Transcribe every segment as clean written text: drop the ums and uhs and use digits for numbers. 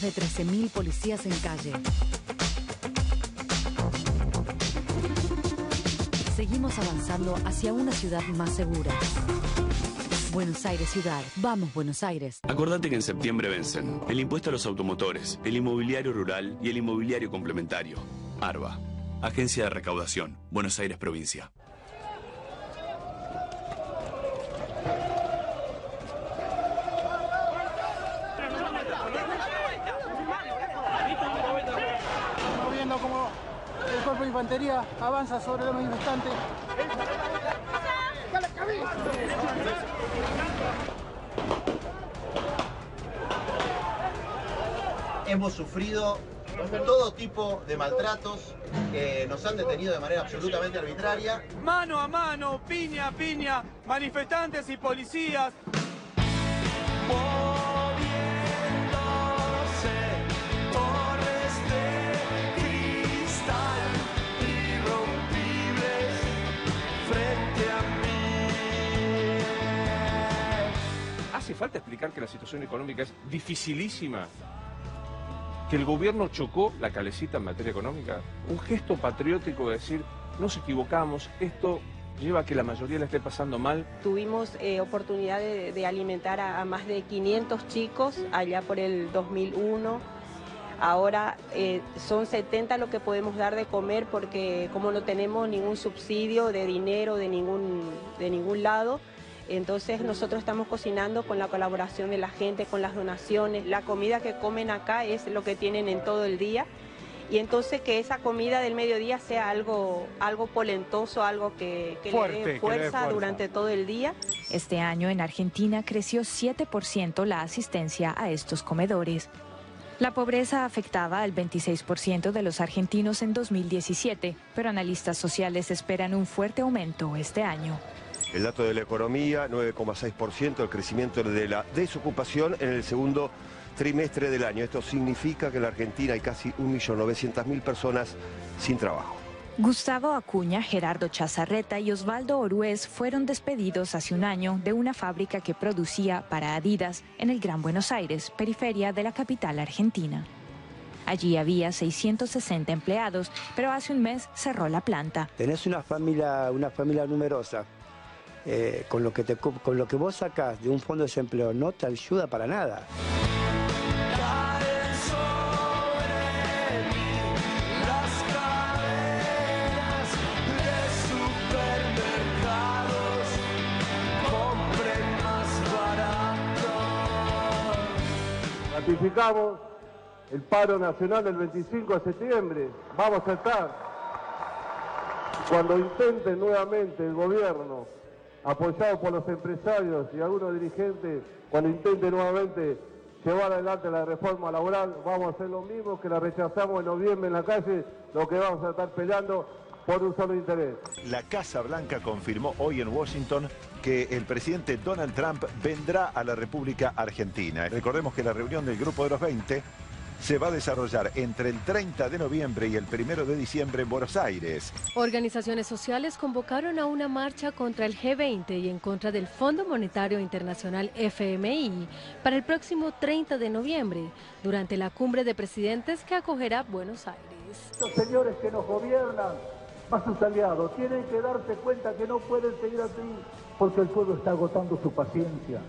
más de 13.000 policías en calle. Seguimos avanzando hacia una ciudad más segura. Buenos Aires Ciudad. Vamos, Buenos Aires. Acordate que en septiembre vencen el impuesto a los automotores, el inmobiliario rural y el inmobiliario complementario. ARBA, Agencia de Recaudación, Buenos Aires Provincia. Estamos viendo cómo el cuerpo de infantería avanza sobre los manifestantes. Hemos sufrido todo tipo de maltratos, nos han detenido de manera absolutamente arbitraria. Mano a mano, piña a piña, manifestantes y policías. ¿Hace falta explicar que la situación económica es dificilísima? ¿Que el gobierno chocó la calecita en materia económica? Un gesto patriótico de decir, nos equivocamos, esto lleva a que la mayoría la esté pasando mal. Tuvimos oportunidad de alimentar a más de 500 chicos allá por el 2001. Ahora son 70 lo que podemos dar de comer porque como no tenemos ningún subsidio de dinero de ningún lado, entonces nosotros estamos cocinando con la colaboración de la gente, con las donaciones. La comida que comen acá es lo que tienen en todo el día. Y entonces que esa comida del mediodía sea algo polentoso, algo que le dé fuerza durante todo el día. Este año en Argentina creció 7% la asistencia a estos comedores. La pobreza afectaba al 26% de los argentinos en 2017, pero analistas sociales esperan un fuerte aumento este año. El dato de la economía, 9,6%, el crecimiento de la desocupación en el segundo trimestre del año. Esto significa que en la Argentina hay casi 1.900.000 personas sin trabajo. Gustavo Acuña, Gerardo Chazarreta y Osvaldo Orués fueron despedidos hace un año de una fábrica que producía para Adidas en el Gran Buenos Aires, periferia de la capital argentina. Allí había 660 empleados, pero hace un mes cerró la planta. Tenés una familia numerosa. Con lo que vos sacás de un fondo de desempleo no te ayuda para nada. Ratificamos el paro nacional del 25 de septiembre. Vamos a estar. Cuando intente nuevamente el gobierno, apoyado por los empresarios y algunos dirigentes, cuando intente nuevamente llevar adelante la reforma laboral, vamos a hacer lo mismo que la rechazamos en noviembre en la calle, lo que vamos a estar peleando por un solo interés. La Casa Blanca confirmó hoy en Washington que el presidente Donald Trump vendrá a la República Argentina. Recordemos que la reunión del Grupo de los 20 se va a desarrollar entre el 30 de noviembre y el 1 de diciembre en Buenos Aires. Organizaciones sociales convocaron a una marcha contra el G20 y en contra del Fondo Monetario Internacional FMI para el próximo 30 de noviembre, durante la cumbre de presidentes que acogerá Buenos Aires. Los señores que nos gobiernan, más sus aliados, tienen que darse cuenta que no pueden seguir así, porque el pueblo está agotando su paciencia.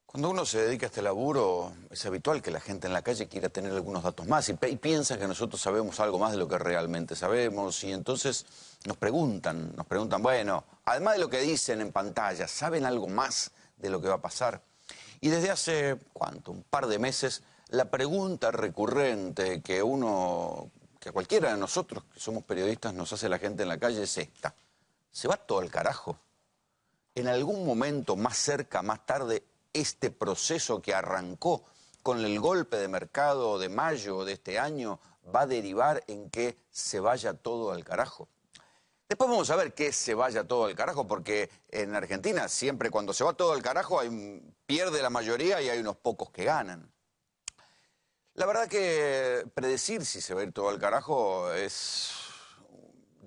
Cuando uno se dedica a este laburo, es habitual que la gente en la calle quiera tener algunos datos más y piensa que nosotros sabemos algo más de lo que realmente sabemos y entonces nos preguntan, bueno, además de lo que dicen en pantalla, ¿saben algo más de lo que va a pasar? Y desde hace, un par de meses, la pregunta recurrente que a cualquiera de nosotros que somos periodistas nos hace la gente en la calle es esta: ¿se va todo al carajo? ¿En algún momento, más cerca, más tarde, este proceso que arrancó con el golpe de mercado de mayo de este año va a derivar en que se vaya todo al carajo? Después vamos a ver qué se vaya todo al carajo, porque en Argentina siempre cuando se va todo al carajo pierde la mayoría y hay unos pocos que ganan. La verdad que predecir si se va a ir todo al carajo es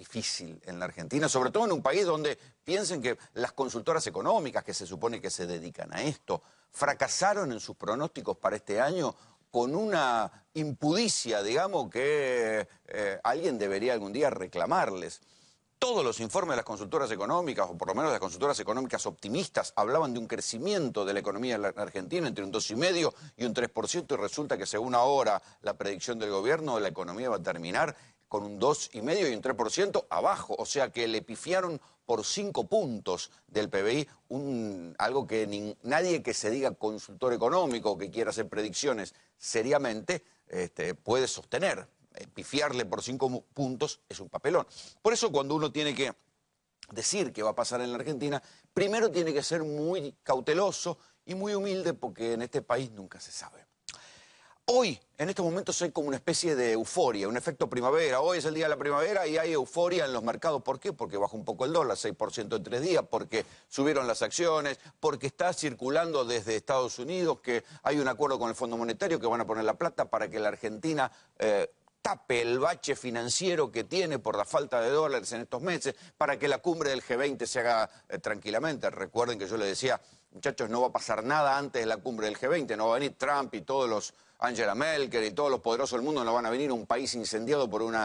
difícil en la Argentina, sobre todo en un país donde piensen que las consultoras económicas, que se supone que se dedican a esto, fracasaron en sus pronósticos para este año con una impudicia, digamos, que alguien debería algún día reclamarles. Todos los informes de las consultoras económicas, o por lo menos las consultoras económicas optimistas, hablaban de un crecimiento de la economía de la Argentina entre un 2,5% y un 3%, y resulta que según ahora la predicción del gobierno, la economía va a terminar con un 2,5% y un 3% abajo, o sea que le pifiaron por 5 puntos del PBI, algo que nadie que se diga consultor económico o que quiera hacer predicciones seriamente puede sostener. Pifiarle por 5 puntos es un papelón. Por eso cuando uno tiene que decir qué va a pasar en la Argentina, primero tiene que ser muy cauteloso y muy humilde, porque en este país nunca se sabe. Hoy, en estos momentos, hay como una especie de euforia, un efecto primavera. Hoy es el día de la primavera y hay euforia en los mercados. ¿Por qué? Porque bajó un poco el dólar, 6% en 3 días, porque subieron las acciones, porque está circulando desde Estados Unidos que hay un acuerdo con el Fondo Monetario que van a poner la plata para que la Argentina tape el bache financiero que tiene por la falta de dólares en estos meses, para que la cumbre del G20 se haga tranquilamente. Recuerden que yo les decía, muchachos, no va a pasar nada antes de la cumbre del G20, no va a venir Trump y todos los Angela Merkel y todos los poderosos del mundo, no van a venir a un país incendiado por un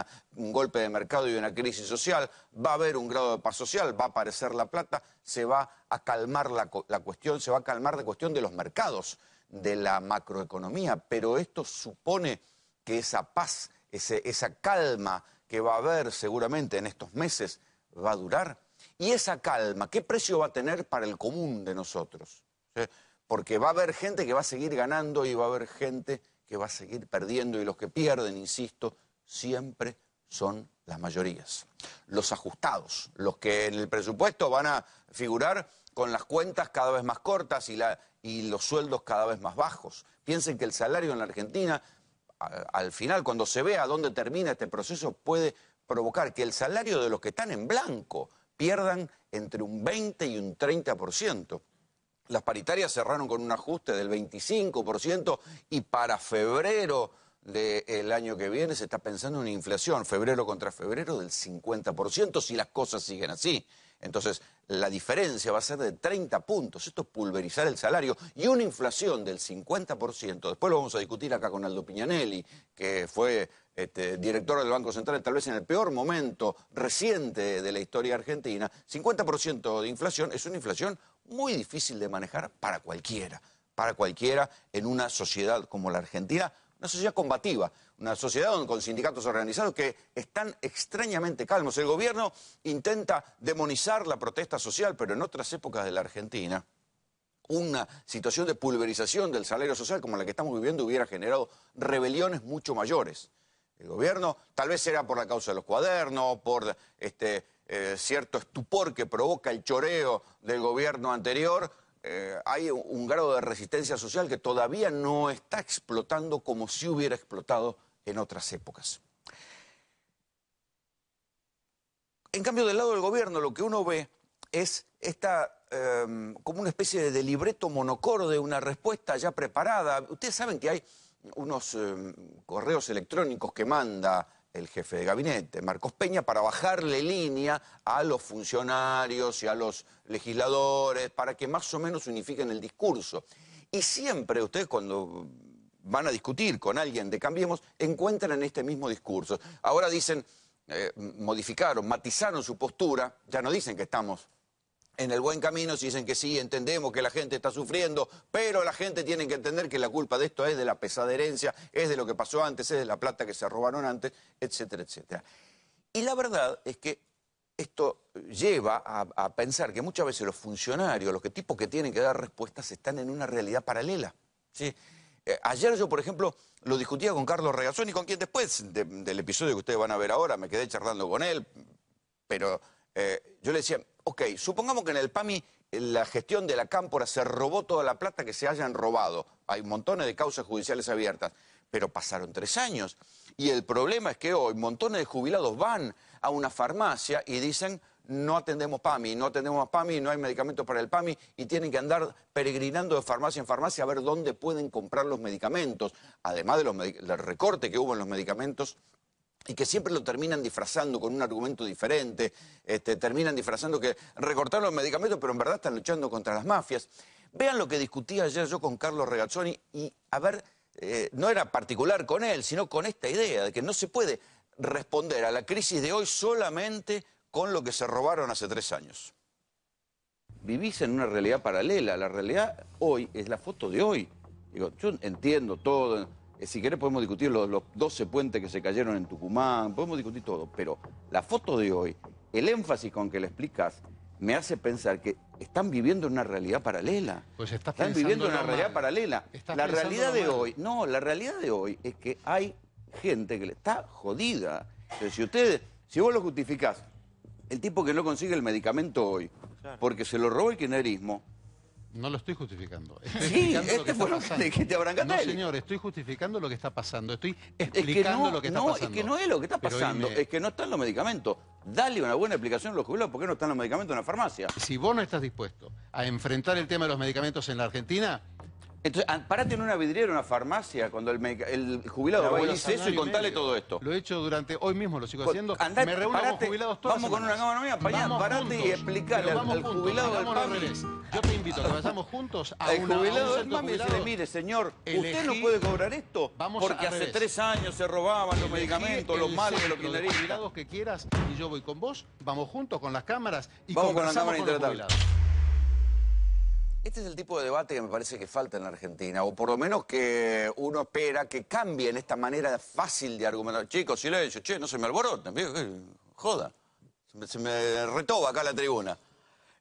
golpe de mercado y una crisis social. Va a haber un grado de paz social, va a aparecer la plata, se va a calmar la cuestión, se va a calmar la cuestión de los mercados, de la macroeconomía, pero esto supone que esa paz, esa calma que va a haber seguramente en estos meses va a durar. Y esa calma, ¿qué precio va a tener para el común de nosotros? ¿Sí? Porque va a haber gente que va a seguir ganando y va a haber gente que va a seguir perdiendo, y los que pierden, insisto, siempre son las mayorías. Los ajustados, los que en el presupuesto van a figurar con las cuentas cada vez más cortas y los sueldos cada vez más bajos. Piensen que el salario en la Argentina, al final, cuando se vea dónde termina este proceso, puede provocar que el salario de los que están en blanco pierdan entre un 20 y un 30%. Las paritarias cerraron con un ajuste del 25% y para febrero del año que viene se está pensando en una inflación, febrero contra febrero, del 50% si las cosas siguen así. Entonces, la diferencia va a ser de 30 puntos. Esto es pulverizar el salario. Y una inflación del 50%, después lo vamos a discutir acá con Aldo Pignanelli, que fue director del Banco Central, tal vez en el peor momento reciente de la historia argentina. 50% de inflación es una inflación muy difícil de manejar para cualquiera en una sociedad como la Argentina, una sociedad combativa, una sociedad con sindicatos organizados que están extrañamente calmos. El gobierno intenta demonizar la protesta social, pero en otras épocas de la Argentina, una situación de pulverización del salario social como la que estamos viviendo hubiera generado rebeliones mucho mayores. El gobierno, tal vez era por la causa de los cuadernos, por cierto estupor que provoca el choreo del gobierno anterior, hay un grado de resistencia social que todavía no está explotando como si hubiera explotado en otras épocas. En cambio, del lado del gobierno, lo que uno ve es como una especie de libreto monocorde, una respuesta ya preparada. Ustedes saben que hay unos correos electrónicos que manda el jefe de gabinete, Marcos Peña, para bajarle línea a los funcionarios y a los legisladores, para que más o menos unifiquen el discurso. Y siempre ustedes, cuando van a discutir con alguien de Cambiemos, encuentran este mismo discurso. Ahora dicen, modificaron, matizaron su postura, ya no dicen que estamos en el buen camino, si dicen que sí, entendemos que la gente está sufriendo, pero la gente tiene que entender que la culpa de esto es de la pesada herencia, es de lo que pasó antes, es de la plata que se robaron antes, etcétera, etcétera. Y la verdad es que esto lleva a pensar que muchas veces los funcionarios, los tipos que tienen que dar respuestas, están en una realidad paralela, ¿sí? Ayer yo, por ejemplo, lo discutía con Carlos Regazzoni, con quien después del episodio que ustedes van a ver ahora, me quedé charlando con él, pero yo le decía, ok, supongamos que en el PAMI la gestión de la Cámpora se robó toda la plata que se hayan robado. Hay montones de causas judiciales abiertas, pero pasaron 3 años. Y el problema es que hoy montones de jubilados van a una farmacia y dicen, no atendemos PAMI, no atendemos más PAMI, no hay medicamentos para el PAMI, y tienen que andar peregrinando de farmacia en farmacia a ver dónde pueden comprar los medicamentos, además del recorte que hubo en los medicamentos y que siempre lo terminan disfrazando con un argumento diferente, terminan disfrazando que recortaron los medicamentos, pero en verdad están luchando contra las mafias. Vean lo que discutía ayer yo con Carlos Regazzoni y, a ver, no era particular con él, sino con esta idea de que no se puede responder a la crisis de hoy solamente con lo que se robaron hace 3 años. Vivís en una realidad paralela, la realidad hoy es la foto de hoy. Digo, yo entiendo todo, si querés podemos discutir los 12 puentes que se cayeron en Tucumán, podemos discutir todo, pero la foto de hoy, el énfasis con que la explicás, me hace pensar que están viviendo en una realidad paralela. Pues están viviendo en una realidad paralela. La realidad de hoy, no, la realidad de hoy es que hay gente que le está jodida. Entonces, si vos lo justificás, el tipo que no consigue el medicamento hoy, porque se lo robó el kirchnerismo. No lo estoy justificando. Sí, este fue lo que te habrán No, señor, estoy justificando lo que está pasando. Estoy explicando lo que está pasando. Es que no es lo que está pasando, es que no están los medicamentos. Dale una buena explicación a los jubilados, ¿por qué no están los medicamentos en la farmacia? Si vos no estás dispuesto a enfrentar el tema de los medicamentos en la Argentina... Entonces, parate en una vidriera, en una farmacia, cuando el jubilado va y dice eso y contale todo esto. Lo he hecho hoy mismo lo sigo haciendo. Andá, me reúno con jubilados todas vamos con una cámara mía, parate y explicale al jubilado del PAMI. Yo te invito a que vayamos juntos a el jubilado del PAMI y decirle, mire señor, usted no puede cobrar esto porque hace 3 años se robaban los medicamentos, los males de los kirchneristas. Jubilados que quieras y yo voy con vos, vamos juntos con las cámaras y vamos con la conversamos cámara con los jubilados. Este es el tipo de debate que me parece que falta en la Argentina, o por lo menos que uno espera que cambie en esta manera fácil de argumentar. Chicos, silencio, che, no se me alboroten, joda, se me retoba acá la tribuna.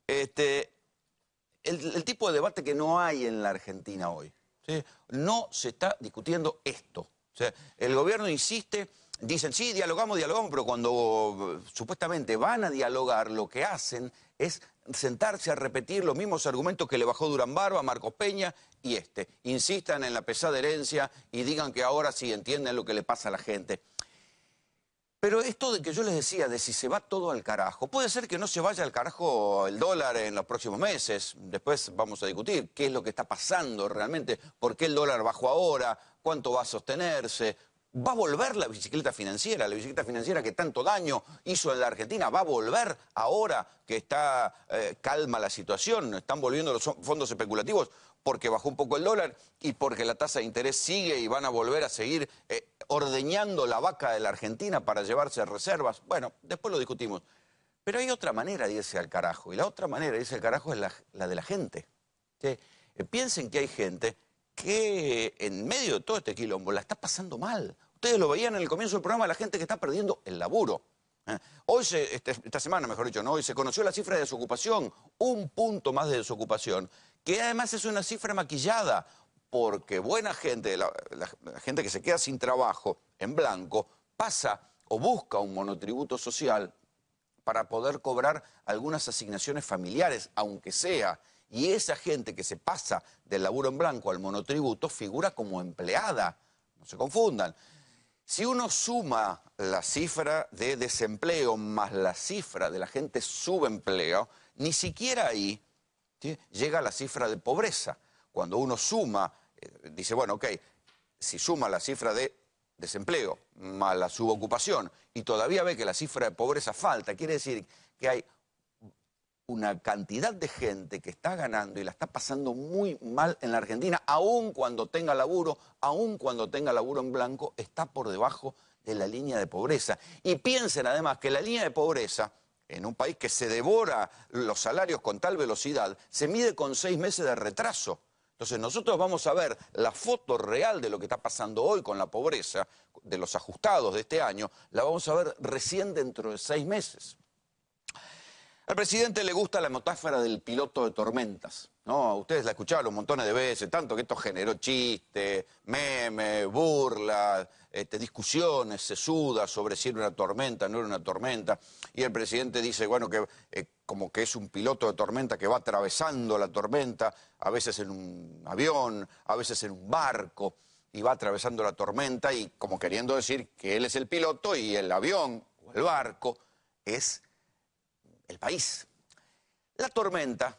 El tipo de debate que no hay en la Argentina hoy, ¿sí? No se está discutiendo esto. O sea, el gobierno insiste, dicen, sí, dialogamos, pero cuando supuestamente van a dialogar, lo que hacen es sentarse a repetir los mismos argumentos que le bajó Durán Barba, Marcos Peña y insistan en la pesada herencia y digan que ahora sí entienden lo que le pasa a la gente. Pero esto de que yo les decía, de si se va todo al carajo, puede ser que no se vaya al carajo el dólar en los próximos meses. Después vamos a discutir qué es lo que está pasando realmente, por qué el dólar bajó ahora, cuánto va a sostenerse. ¿Va a volver la bicicleta financiera que tanto daño hizo en la Argentina? ¿Va a volver ahora que está calma la situación? ¿Están volviendo los fondos especulativos porque bajó un poco el dólar y porque la tasa de interés sigue y van a volver a seguir ordeñando la vaca de la Argentina para llevarse reservas? Bueno, después lo discutimos. Pero hay otra manera de irse al carajo, y la otra manera de irse al carajo es la de la gente. ¿Sí? Piensen que hay gente que en medio de todo este quilombo la está pasando mal. Ustedes lo veían en el comienzo del programa, la gente que está perdiendo el laburo. Hoy, esta semana, mejor dicho, ¿no? Hoy se conoció la cifra de desocupación, 1 punto más de desocupación, que además es una cifra maquillada, porque buena gente, la gente que se queda sin trabajo en blanco, pasa o busca un monotributo social para poder cobrar algunas asignaciones familiares, aunque sea. Y esa gente que se pasa del laburo en blanco al monotributo figura como empleada. No se confundan. Si uno suma la cifra de desempleo más la cifra de la gente subempleo, ni siquiera ahí, ¿sí?, llega la cifra de pobreza. Cuando uno suma, dice, bueno, ok, si suma la cifra de desempleo más la subocupación y todavía ve que la cifra de pobreza falta, quiere decir que hay una cantidad de gente que está ganando y la está pasando muy mal en la Argentina, aun cuando tenga laburo en blanco, está por debajo de la línea de pobreza. Y piensen además que la línea de pobreza, en un país que se devora los salarios con tal velocidad, se mide con 6 meses de retraso. Entonces nosotros vamos a ver la foto real de lo que está pasando hoy con la pobreza, de los ajustados de este año, la vamos a ver recién dentro de 6 meses. Al presidente le gusta la metáfora del piloto de tormentas, ¿no? Ustedes la escucharon montones de veces, tanto que esto generó chistes, memes, burlas, discusiones sesudas sobre si era una tormenta, no era una tormenta. Y el presidente dice, bueno, que como que es un piloto de tormenta que va atravesando la tormenta, a veces en un avión, a veces en un barco, y va atravesando la tormenta y como queriendo decir que él es el piloto y el avión o el barco es el país. La tormenta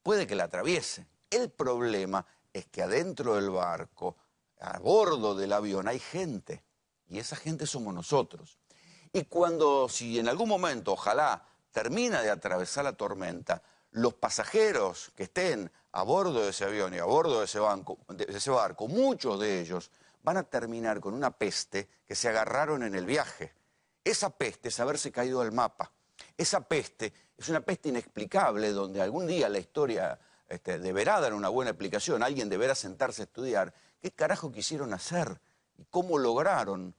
puede que la atraviese. El problema es que adentro del barco, a bordo del avión, hay gente. Y esa gente somos nosotros. Y cuando, si en algún momento, ojalá, termina de atravesar la tormenta, los pasajeros que estén a bordo de ese avión y a bordo de ese barco, muchos de ellos van a terminar con una peste que se agarraron en el viaje. Esa peste es haberse caído del mapa. Esa peste es una peste inexplicable donde algún día la historia deberá dar una buena explicación. Alguien deberá sentarse a estudiar qué carajo quisieron hacer y cómo lograron,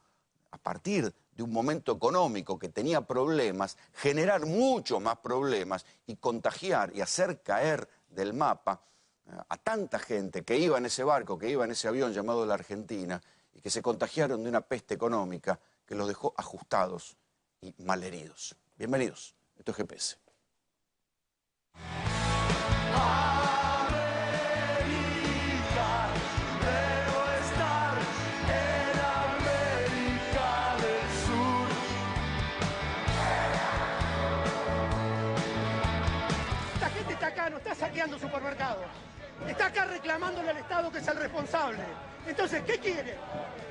a partir de un momento económico que tenía problemas, generar mucho más problemas y contagiar y hacer caer del mapa a tanta gente que iba en ese barco, que iba en ese avión llamado la Argentina y que se contagiaron de una peste económica que los dejó ajustados y malheridos. Bienvenidos, esto es GPS. No está saqueando supermercados, está acá reclamándole al Estado que es el responsable. Entonces, ¿qué quieren?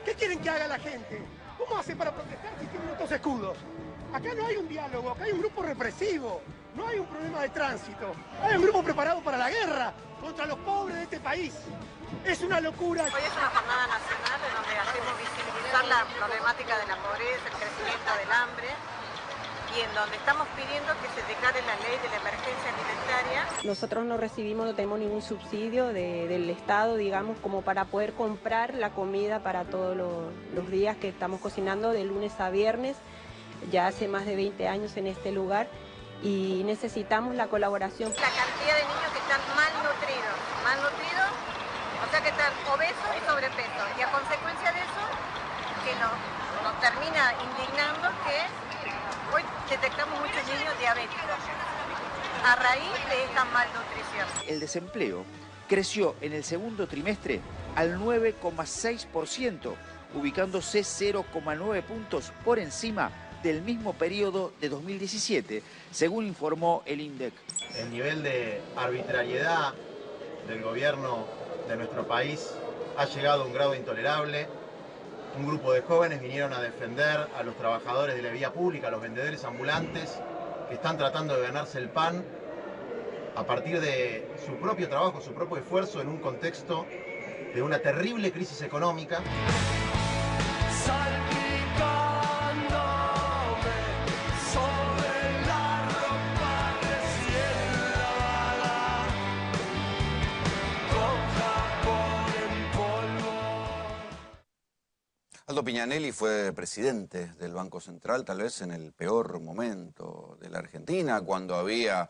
¿Qué quieren que haga la gente? ¿Cómo hacen para protestar si tienen estos escudos? Acá no hay un diálogo, acá hay un grupo represivo, no hay un problema de tránsito, hay un grupo preparado para la guerra contra los pobres de este país. Es una locura. Hoy es una jornada nacional en donde hacemos visibilizar la problemática de la pobreza, el crecimiento del hambre, y en donde estamos pidiendo que se declare la ley de la emergencia alimentaria. Nosotros no tenemos ningún subsidio del Estado, digamos, como para poder comprar la comida para todos los días que estamos cocinando de lunes a viernes, ya hace más de 20 años en este lugar, y necesitamos la colaboración. La cantidad de niños que están malnutridos, o sea que están obesos y sobrepeso, y a consecuencia de eso, que nos termina indignando que hoy detectamos muchos niños diabéticos a raíz de esta malnutrición. El desempleo creció en el segundo trimestre al 9,6%, ubicándose 0,9 puntos por encima del mismo periodo de 2017, según informó el INDEC. El nivel de arbitrariedad del gobierno de nuestro país ha llegado a un grado intolerable. Un grupo de jóvenes vinieron a defender a los trabajadores de la vía pública, a los vendedores ambulantes, que están tratando de ganarse el pan a partir de su propio trabajo, su propio esfuerzo en un contexto de una terrible crisis económica. Aldo Piñanelli fue presidente del Banco Central, tal vez en el peor momento de la Argentina, cuando había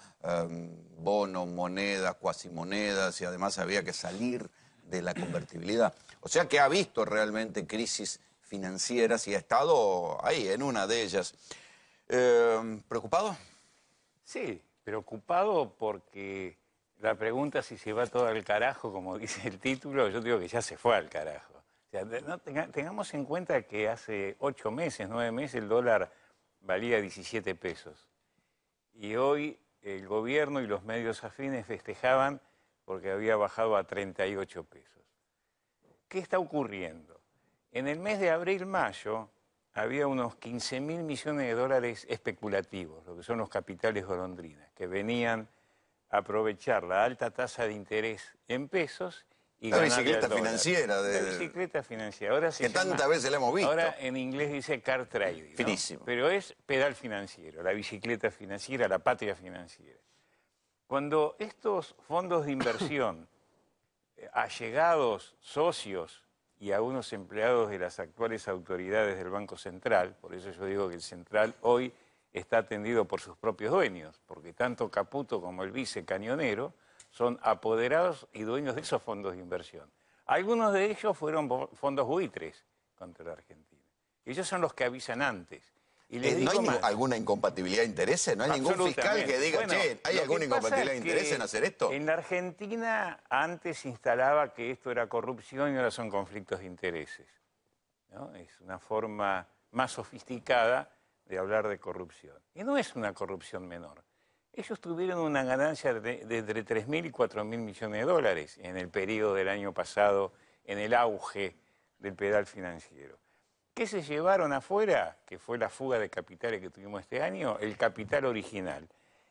bonos, monedas, cuasimonedas y además había que salir de la convertibilidad. O sea que ha visto realmente crisis financieras y ha estado ahí, en una de ellas. ¿Preocupado? Sí, preocupado porque la pregunta si se va todo al carajo, como dice el título, yo digo que ya se fue al carajo. O sea, tengamos en cuenta que hace 8 meses, 9 meses, el dólar valía 17 pesos. Y hoy el gobierno y los medios afines festejaban porque había bajado a 38 pesos. ¿Qué está ocurriendo? En el mes de abril-mayo había unos 15.000 millones de dólares especulativos, lo que son los capitales golondrinas, que venían a aprovechar la alta tasa de interés en pesos y la bicicleta financiera. La bicicleta financiera. Ahora que tantas veces la hemos visto. Ahora en inglés dice car trading, ¿no? Finísimo. Pero es pedal financiero, la bicicleta financiera, la patria financiera. Cuando estos fondos de inversión, allegados, socios y algunos empleados de las actuales autoridades del Banco Central, por eso yo digo que el Central hoy está atendido por sus propios dueños, porque tanto Caputo como el vice Cañonero son apoderados y dueños de esos fondos de inversión. Algunos de ellos fueron fondos buitres contra la Argentina. Ellos son los que avisan antes. Y les ¿No hay más, alguna incompatibilidad de intereses? ¿No hay ningún fiscal que diga, bueno, che, ¿hay alguna incompatibilidad de intereses en hacer esto? En la Argentina antes se instalaba que esto era corrupción y ahora son conflictos de intereses, ¿no? Es una forma más sofisticada de hablar de corrupción. Y no es una corrupción menor. Ellos tuvieron una ganancia de entre 3.000 y 4.000 millones de dólares en el periodo del año pasado, en el auge del pedal financiero. ¿Qué se llevaron afuera? Que fue la fuga de capitales que tuvimos este año, el capital original.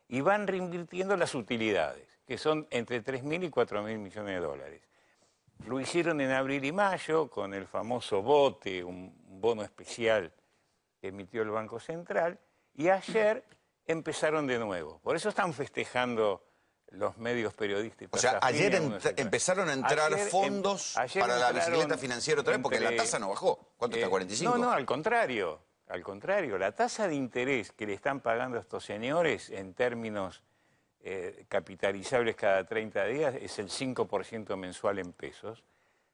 Y van reinvirtiendo las utilidades, que son entre 3.000 y 4.000 millones de dólares. Lo hicieron en abril y mayo con el famoso bote, un bono especial que emitió el Banco Central, y ayer empezaron de nuevo. Por eso están festejando los medios periodísticos. O sea, ayer empezaron a entrar fondos para la bicicleta financiera otra vez, porque la tasa no bajó. ¿Cuánto está? ¿45? No, al contrario. Al contrario, la tasa de interés que le están pagando a estos señores en términos capitalizables cada 30 días es el 5% mensual en pesos,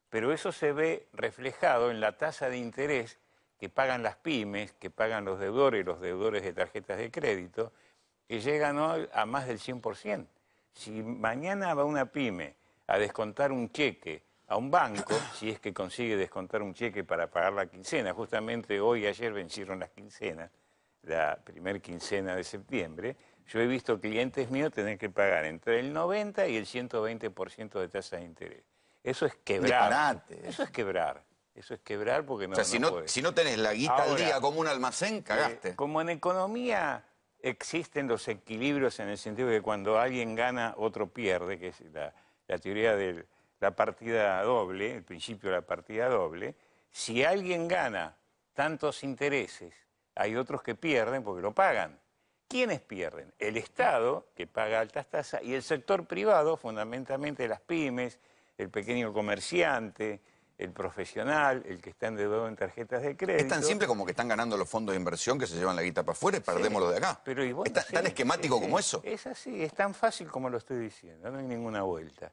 pero eso se ve reflejado en la tasa de interés que pagan las pymes, que pagan los deudores de tarjetas de crédito, que llegan hoy a más del 100%. Si mañana va una pyme a descontar un cheque a un banco, si es que consigue descontar un cheque para pagar la quincena, justamente hoy y ayer vencieron las quincenas, la primer quincena de septiembre, yo he visto clientes míos tener que pagar entre el 90 y el 120% de tasa de interés. Eso es quebrar. Disparate. Eso es quebrar. Eso es quebrar porque no. O sea, si no tenés la guita al día como un almacén, cagaste. Como en economía existen los equilibrios en el sentido de que cuando alguien gana, otro pierde, que es la teoría de la partida doble, el principio de la partida doble. Si alguien gana tantos intereses, hay otros que pierden porque lo pagan. ¿Quiénes pierden? El Estado, que paga altas tasas, y el sector privado, fundamentalmente las pymes, el pequeño comerciante, el profesional, el que está endeudado en tarjetas de crédito. Es tan simple como que están ganando los fondos de inversión que se llevan la guita para afuera y perdemos lo de acá. Pero ¿Es tan esquemático como eso? Es así, es tan fácil como lo estoy diciendo, no hay ninguna vuelta.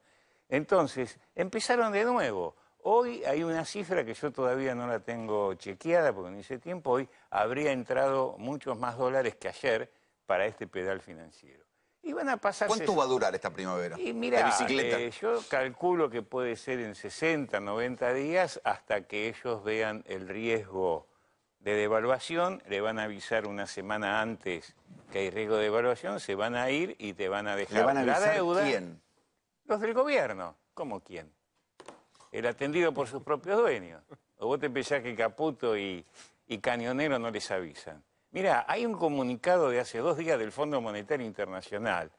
Entonces, empezaron de nuevo. Hoy hay una cifra que yo todavía no la tengo chequeada porque no hice tiempo. Hoy habría entrado muchos más dólares que ayer para este pedal financiero. Y van a pasarse... ¿Cuánto va a durar esta primavera? Y mira, de bicicleta. Yo calculo que puede ser en 60, 90 días hasta que ellos vean el riesgo de devaluación. Le van a avisar una semana antes que hay riesgo de devaluación, se van a ir y te van a dejar ¿Le van a avisar la deuda. quién? Los del gobierno. ¿Cómo quién? El atendido por sus propios dueños. O vos te pensás que Caputo y Cañonero no les avisan. Mirá, hay un comunicado de hace 2 días del Fondo Monetario Internacional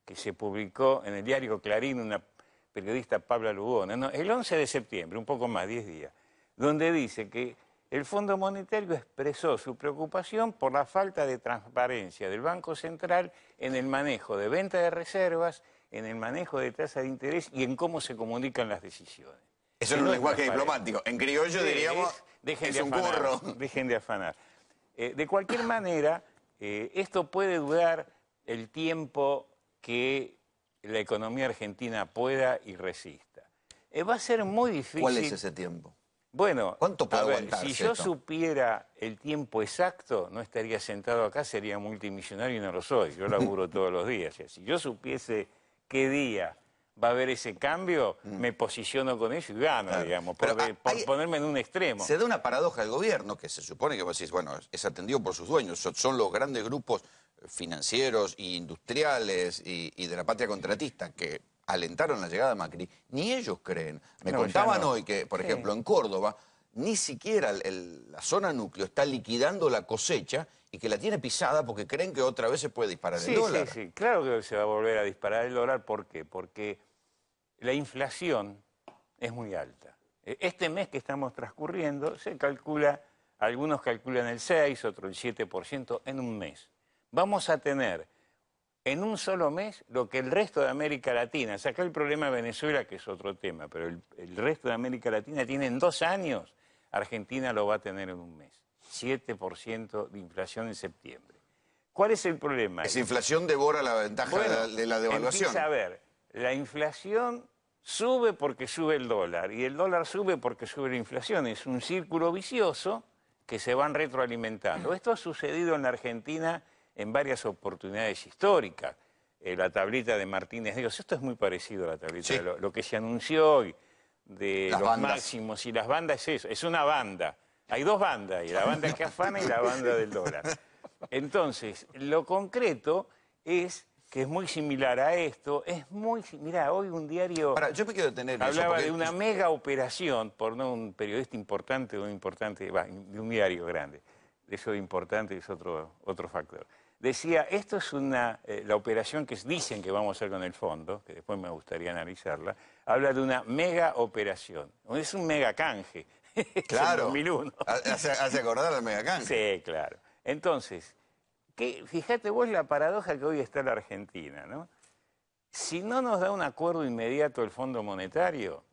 que se publicó en el diario Clarín, una periodista, Pablo Lugona, el 11 de septiembre, un poco más, 10 días, donde dice que el Fondo Monetario expresó su preocupación por la falta de transparencia del Banco Central en el manejo de venta de reservas, en el manejo de tasa de interés y en cómo se comunican las decisiones. Eso es un lenguaje diplomático. En criollo diríamos, es un curro. Dejen de afanar. De cualquier manera, esto puede durar el tiempo que la economía argentina pueda y resista. Va a ser muy difícil... ¿Cuál es ese tiempo? Bueno, ¿cuánto puede aguantarse si yo esto? supiera el tiempo exacto, no estaría sentado acá, sería multimillonario y no lo soy. Yo laburo todos los días. Si yo supiese qué día va a haber ese cambio, me posiciono con ello y gano, claro, digamos, por ponerme en un extremo. Se da una paradoja al gobierno, que se supone que vos decís, bueno, es atendido por sus dueños, son los grandes grupos financieros e industriales y de la patria contratista que alentaron la llegada de Macri, ni ellos creen. Me contaban hoy que, por ejemplo, en Córdoba, ni siquiera la zona núcleo está liquidando la cosecha y que la tiene pisada porque creen que otra vez se puede disparar el dólar. Sí, claro que se va a volver a disparar el dólar. ¿Por qué? Porque la inflación es muy alta. Este mes que estamos transcurriendo se calcula, algunos calculan el 6, otros el 7% en un mes. Vamos a tener en un solo mes lo que el resto de América Latina, saca el problema de Venezuela que es otro tema, pero el resto de América Latina tiene en 2 años, Argentina lo va a tener en un mes. 7% de inflación en septiembre. ¿Cuál es el problema? Esa inflación devora la ventaja de la devaluación. Empieza a ver, la inflación sube porque sube el dólar y el dólar sube porque sube la inflación. Es un círculo vicioso que se van retroalimentando. Esto ha sucedido en la Argentina en varias oportunidades históricas. La tablita de Martínez Dios, esto es muy parecido a la tablita de lo que se anunció hoy de los máximos y las bandas es eso, es una banda. Hay 2 bandas, y la banda que afana y la banda del dólar. Entonces, lo concreto es que es muy similar a esto, es muy... Mirá, hoy un diario... Ahora, yo me quiero detener en eso, hablaba porque... de una mega operación, por no un periodista importante de un diario grande. Eso de importante es otro factor. Decía, esto es la operación que dicen que vamos a hacer con el fondo, que después me gustaría analizarla, habla de una mega operación. Es un mega canje. Claro. 2001. Hace acordar al mega canje. Sí, claro. Entonces, fíjate vos la paradoja que hoy está la Argentina, ¿no? Si no nos da un acuerdo inmediato el Fondo Monetario,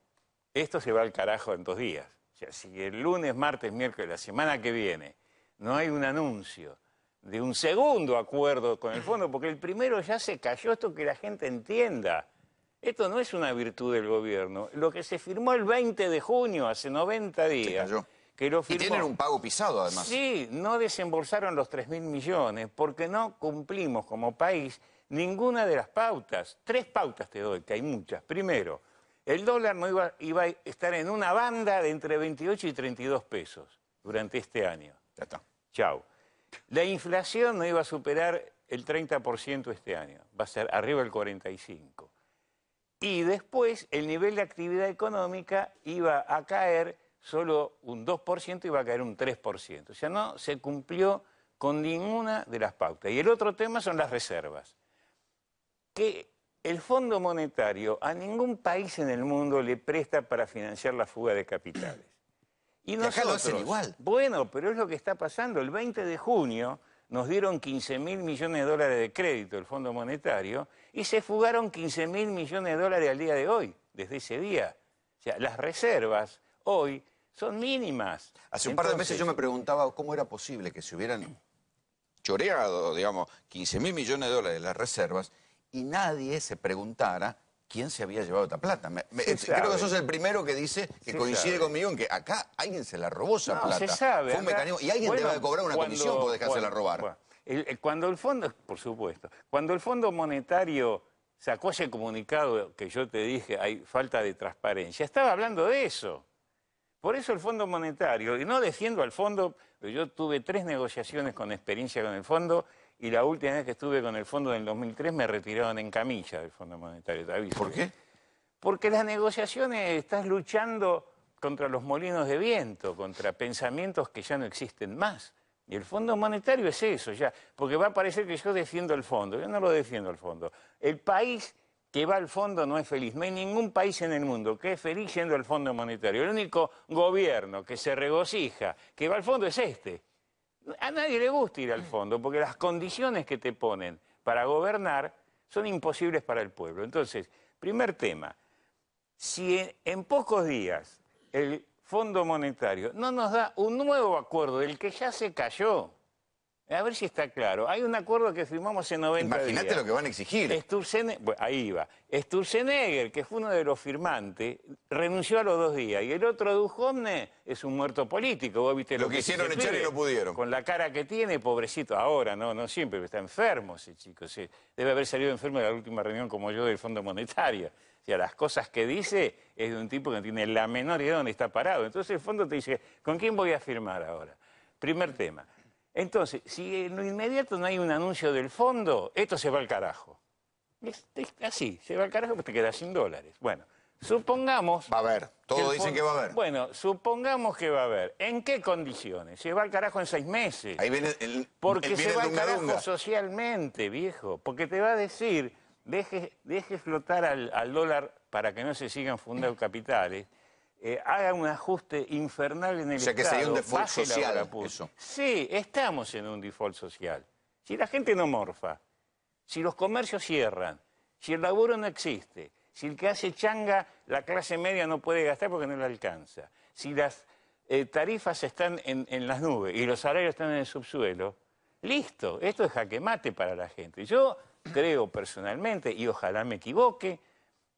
esto se va al carajo en 2 días. O sea, si el lunes, martes, miércoles, la semana que viene, no hay un anuncio de un segundo acuerdo con el fondo, porque el primero ya se cayó, esto que la gente entienda. Esto no es una virtud del gobierno. Lo que se firmó el 20 de junio, hace 90 días... Se cayó. Que lo firmó. Y tienen un pago pisado, además. Sí, no desembolsaron los 3.000 millones porque no cumplimos como país ninguna de las pautas. 3 pautas te doy, que hay muchas. Primero, el dólar no iba a estar en una banda de entre 28 y 32 pesos durante este año. Ya está. Chau. La inflación no iba a superar el 30% este año. Va a ser arriba del 45%. Y después el nivel de actividad económica iba a caer solo un 2% y va a caer un 3%. O sea, no se cumplió con ninguna de las pautas. Y el otro tema son las reservas. Que el Fondo Monetario a ningún país en el mundo le presta para financiar la fuga de capitales. Y nosotros, acá lo hacen igual. Bueno, pero es lo que está pasando. El 20 de junio nos dieron 15.000 millones de dólares de crédito el Fondo Monetario y se fugaron 15.000 millones de dólares al día de hoy, desde ese día. O sea, las reservas hoy son mínimas. Hace un par de meses yo me preguntaba cómo era posible que se hubieran choreado, digamos, 15.000 millones de dólares de las reservas y nadie se preguntara quién se había llevado esta plata. Creo que sos el primero que dice que coincide conmigo en que acá alguien se la robó esa plata. Se sabe. Fue un mecanismo y alguien te va a cobrar una comisión por dejársela robar. Cuando el fondo, por supuesto, cuando el Fondo Monetario sacó ese comunicado que yo te dije, hay falta de transparencia, estaba hablando de eso. Por eso el Fondo Monetario, y no defiendo al fondo, pero yo tuve 3 negociaciones con experiencia con el fondo y la última vez que estuve con el fondo en el 2003 me retiraron en camilla del Fondo Monetario. Te aviso. ¿Por qué? Porque las negociaciones estás luchando contra los molinos de viento, contra pensamientos que ya no existen más. Y el Fondo Monetario es eso ya, porque va a parecer que yo defiendo el fondo. Yo no lo defiendo el fondo. El país que va al fondo no es feliz. No hay ningún país en el mundo que es feliz yendo al Fondo Monetario. El único gobierno que se regocija, que va al fondo es este. A nadie le gusta ir al fondo porque las condiciones que te ponen para gobernar son imposibles para el pueblo. Entonces, primer tema, si en pocos días el Fondo Monetario no nos da un nuevo acuerdo del que ya se cayó, a ver si está claro. Hay un acuerdo que firmamos en 90 días. Imagínate lo que van a exigir. Bueno, ahí va. Sturzenegger, que fue uno de los firmantes, renunció a los 2 días. Y el otro, Duhovne, es un muerto político. ¿Vos viste lo quisieron echar y no pudieron. Con la cara que tiene, pobrecito, ahora, no siempre, está enfermo ese chico. Sí. Debe haber salido enfermo en la última reunión como yo del Fondo Monetario. O sea, las cosas que dice es de un tipo que no tiene la menor idea de dónde está parado. Entonces el fondo te dice, ¿con quién voy a firmar ahora? Primer tema. Entonces, si en lo inmediato no hay un anuncio del fondo, esto se va al carajo. Es así, se va al carajo porque te quedas sin dólares. Bueno, supongamos... Va a haber, todos dicen que va a haber. Bueno, supongamos que va a haber. ¿En qué condiciones? Se va al carajo en 6 meses. Ahí viene porque se va al carajo dunga. Socialmente, viejo. Porque te va a decir, deje flotar al dólar para que no se sigan fundando capitales. Haga un ajuste infernal en el Estado. O sea, que sería un default social, eso. Sí, estamos en un default social. Si la gente no morfa, si los comercios cierran, si el laburo no existe, si el que hace changa, la clase media no puede gastar porque no le alcanza, si las tarifas están en las nubes y los salarios están en el subsuelo, listo, esto es jaque mate para la gente. Yo creo personalmente, y ojalá me equivoque,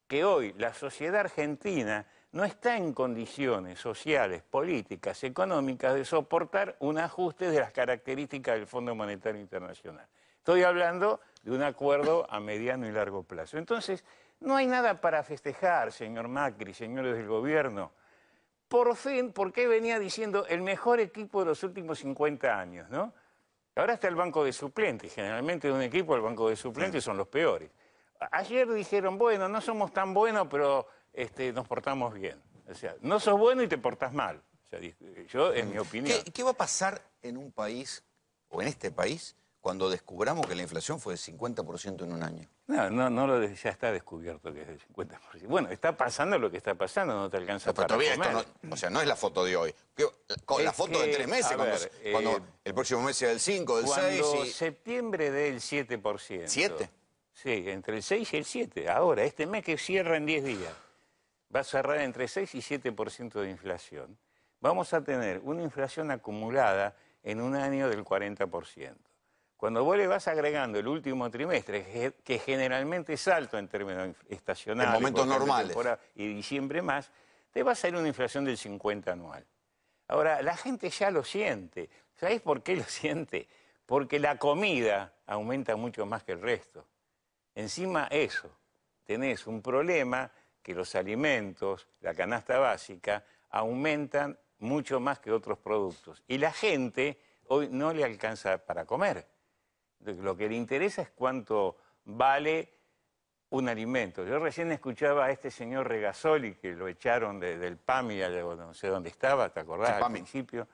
que hoy la sociedad argentina no está en condiciones sociales, políticas, económicas de soportar un ajuste de las características del Fondo Monetario Internacional. Estoy hablando de un acuerdo a mediano y largo plazo. Entonces, no hay nada para festejar, señor Macri, señores del gobierno. Por fin, porque venía diciendo el mejor equipo de los últimos 50 años, ¿no? Ahora está el banco de suplentes. Generalmente de un equipo el banco de suplentes son los peores. Ayer dijeron, bueno, no somos tan buenos, pero nos portamos bien. O sea, no sos bueno y te portás mal. O sea, yo, en mi opinión... ¿Qué va a pasar en un país, o en este país, cuando descubramos que la inflación fue del 50% en un año? No, ya está descubierto que es del 50%. Bueno, está pasando lo que está pasando, no te alcanza para comer. Esto no, o sea, no es la foto de hoy. La foto de 3 meses, cuando el próximo mes sea del 5, del 6... Cuando septiembre del 7%. ¿7? Sí, entre el 6 y el 7. Ahora, este mes que cierra en 10 días, va a cerrar entre 6 y 7% de inflación. Vamos a tener una inflación acumulada en un año del 40%. Cuando vos le vas agregando el último trimestre, que generalmente es alto en términos estacionales, en momentos normales, y diciembre más, te va a salir una inflación del 50 anual. Ahora, la gente ya lo siente. ¿Sabés por qué lo siente? Porque la comida aumenta mucho más que el resto. Encima eso, tenés un problema que los alimentos, la canasta básica, aumentan mucho más que otros productos. Y la gente hoy no le alcanza para comer. Lo que le interesa es cuánto vale un alimento. Yo recién escuchaba a este señor Regasoli, que lo echaron del PAMI, no sé dónde estaba, ¿te acordás? Al principio,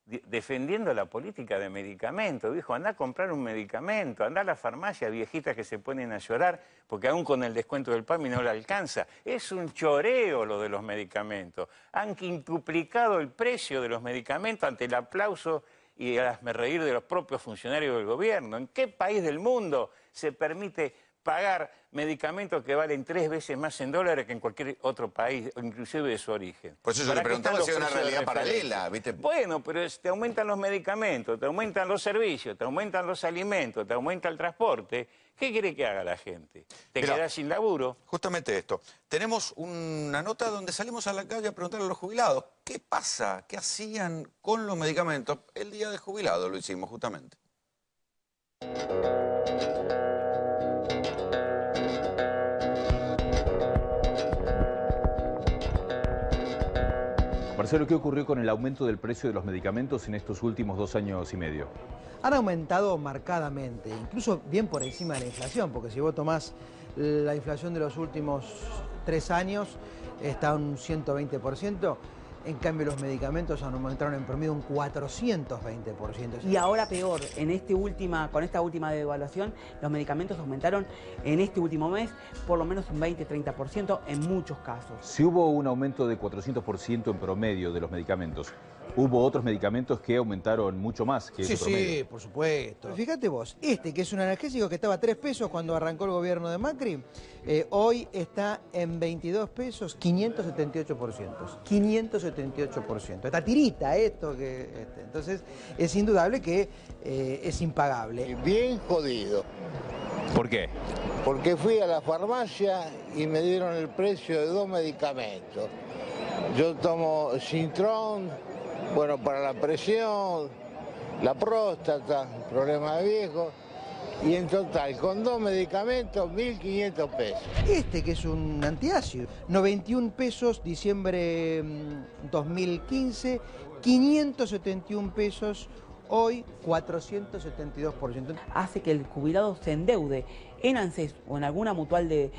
defendiendo la política de medicamentos. Dijo, anda a comprar un medicamento, anda a la farmacia, viejitas que se ponen a llorar, porque aún con el descuento del PAMI no le alcanza. Es un choreo lo de los medicamentos. Han quintuplicado el precio de los medicamentos ante el aplauso y el hazmerreír de los propios funcionarios del gobierno. ¿En qué país del mundo se permite pagar medicamentos que valen 3 veces más en dólares que en cualquier otro país, inclusive de su origen? Por eso yo le preguntaba si era una realidad paralela, ¿viste? Bueno, pero te aumentan los medicamentos, te aumentan los servicios, te aumentan los alimentos, te aumenta el transporte. ¿Qué quiere que haga la gente? ¿Te quedás sin laburo? Justamente esto. Tenemos una nota donde salimos a la calle a preguntarle a los jubilados qué pasa, qué hacían con los medicamentos. El día del jubilado lo hicimos justamente. Marcelo, ¿qué ocurrió con el aumento del precio de los medicamentos en estos últimos 2 años y medio? Han aumentado marcadamente, incluso bien por encima de la inflación, porque si vos tomás la inflación de los últimos 3 años, está un 120%, en cambio los medicamentos aumentaron en promedio un 420%. Y ahora peor, con esta última devaluación, los medicamentos aumentaron en este último mes por lo menos un 20-30% en muchos casos. Si hubo un aumento de 400% en promedio de los medicamentos, ¿hubo otros medicamentos que aumentaron mucho más que ese promedio? Sí, por supuesto. Fíjate vos, que es un analgésico que estaba a 3 pesos cuando arrancó el gobierno de Macri, hoy está en 22 pesos, 578%. 578%. Está tirita esto. Entonces, es indudable que es impagable. Bien jodido. ¿Por qué? Porque fui a la farmacia y me dieron el precio de 2 medicamentos. Yo tomo Sintrón, bueno, para la presión, la próstata, problemas de viejo, y en total, con 2 medicamentos, 1.500 pesos. Que es un antiácido, 91 pesos, diciembre 2015, 571 pesos, hoy 472%. Hace que el jubilado se endeude en ANSES o en alguna mutual de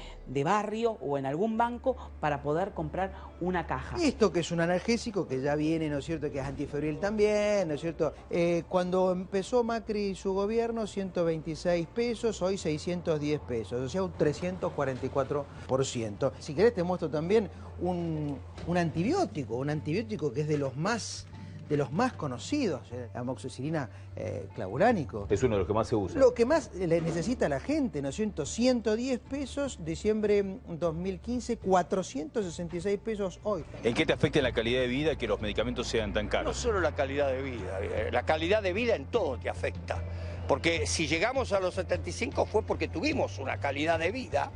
barrio o en algún banco para poder comprar una caja. Esto que es un analgésico que ya viene, ¿no es cierto?, que es antifebril también, ¿no es cierto? Cuando empezó Macri su gobierno, 126 pesos, hoy 610 pesos, o sea, un 344%. Si querés te muestro también un antibiótico que es de los más conocidos, amoxicilina clavulánico. Es uno de los que más se usa. Lo que más le necesita la gente, ¿no es cierto? 110 pesos, diciembre 2015, 466 pesos hoy. ¿En qué te afecta la calidad de vida que los medicamentos sean tan caros? No solo la calidad de vida, la calidad de vida en todo te afecta. Porque si llegamos a los 75 fue porque tuvimos una calidad de vida.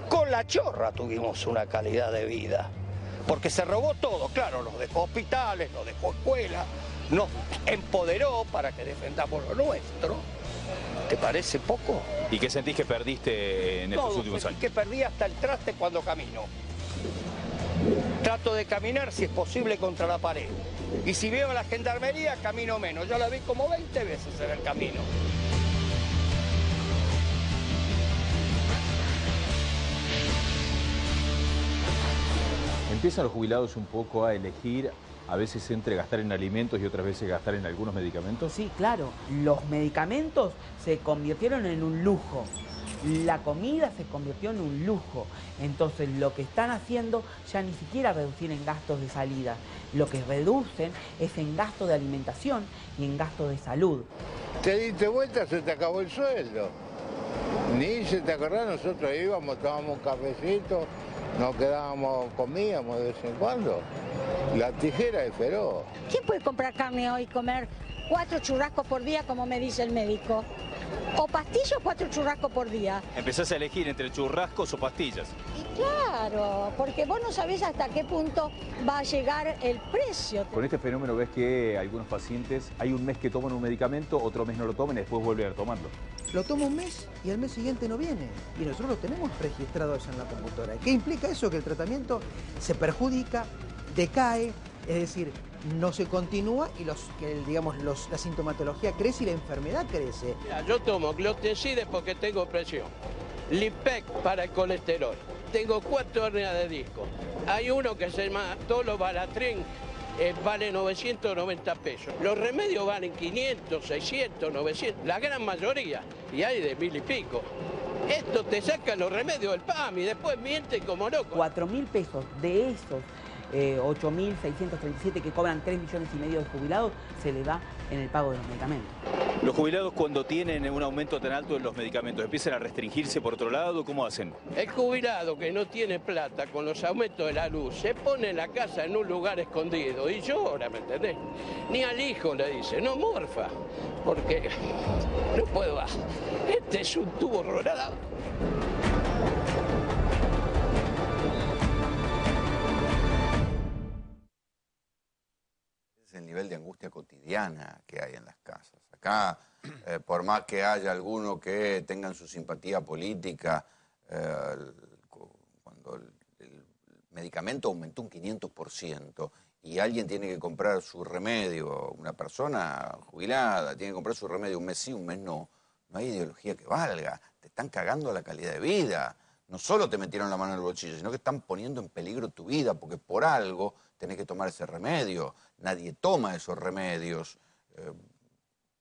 Con la chorra tuvimos una calidad de vida. Porque se robó todo, claro, nos dejó hospitales, nos dejó escuelas, nos empoderó para que defendamos lo nuestro. ¿Te parece poco? ¿Y qué sentís que perdiste en estos últimos años? Que perdí hasta el traste cuando camino. trato de caminar si es posible contra la pared. Y si veo a la gendarmería, camino menos. Yo la vi como 20 veces en el camino. Empiezan los jubilados un poco a elegir, a veces entre gastar en alimentos y otras veces gastar en algunos medicamentos. Sí, claro. Los medicamentos se convirtieron en un lujo. La comida se convirtió en un lujo. Entonces lo que están haciendo ya ni siquiera reducir en gastos de salida. Lo que reducen es en gasto de alimentación y en gasto de salud. Te diste vuelta, se te acabó el sueldo. Ni se te acordás, nosotros íbamos, tomábamos un cafecito, nos quedábamos, comíamos de vez en cuando. La tijera es feroz. ¿Quién puede comprar carne hoy, comer 4 churrascos por día, como me dice el médico? O pastillas o 4 churrascos por día. Empezás a elegir entre churrascos o pastillas. Y claro, porque vos no sabés hasta qué punto va a llegar el precio. Con este fenómeno ves que algunos pacientes, hay un mes que toman un medicamento, otro mes no lo toman y después vuelven a tomarlo. Lo toma un mes y al mes siguiente no viene. Y nosotros lo tenemos registrado eso en la computadora. ¿Qué implica eso? Que el tratamiento se perjudica, decae, es decir, no se continúa y la sintomatología crece y la enfermedad crece. Yo tomo Glotenside porque tengo presión, Lipec para el colesterol, tengo 4 hernias de disco. Hay uno que se llama Tolobalatrin, vale 990 pesos. Los remedios valen 500, 600, 900, la gran mayoría, y hay de 1000 y pico. Esto te saca los remedios del PAM y después mienten como locos. 4.000 pesos de esos 8.637 que cobran 3,5 millones de jubilados, se le da en el pago de los medicamentos. Los jubilados, cuando tienen un aumento tan alto en los medicamentos, ¿empiezan a restringirse por otro lado? ¿Cómo hacen? El jubilado que no tiene plata con los aumentos de la luz se pone en la casa en un lugar escondido y llora, ¿me entendés? Ni al hijo le dice, no morfa, porque no puedo más. Este es un tubo rolado. El nivel de angustia cotidiana que hay en las casas. Acá, por más que haya alguno que tengan su simpatía política, cuando el medicamento aumentó un 500% y alguien tiene que comprar su remedio, una persona jubilada tiene que comprar su remedio un mes sí, un mes no, no hay ideología que valga. Te están cagando la calidad de vida. No solo te metieron la mano en el bolsillo, sino que están poniendo en peligro tu vida, porque por algo tenés que tomar ese remedio. Nadie toma esos remedios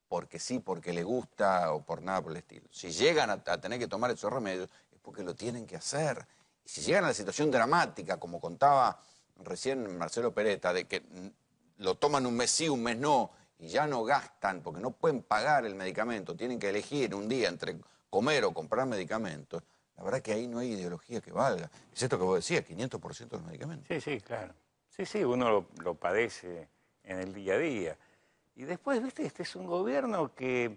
porque sí, porque le gusta o por nada por el estilo. Si llegan a tener que tomar esos remedios es porque lo tienen que hacer. Y si llegan a la situación dramática, como contaba recién Marcelo Peretta, de que lo toman un mes sí, un mes no, y ya no gastan porque no pueden pagar el medicamento, tienen que elegir un día entre comer o comprar medicamentos, la verdad que ahí no hay ideología que valga. Es esto que vos decías, 500% de los medicamentos. Sí, sí, claro. Sí, uno lo padece en el día a día. Y después, viste, este es un gobierno que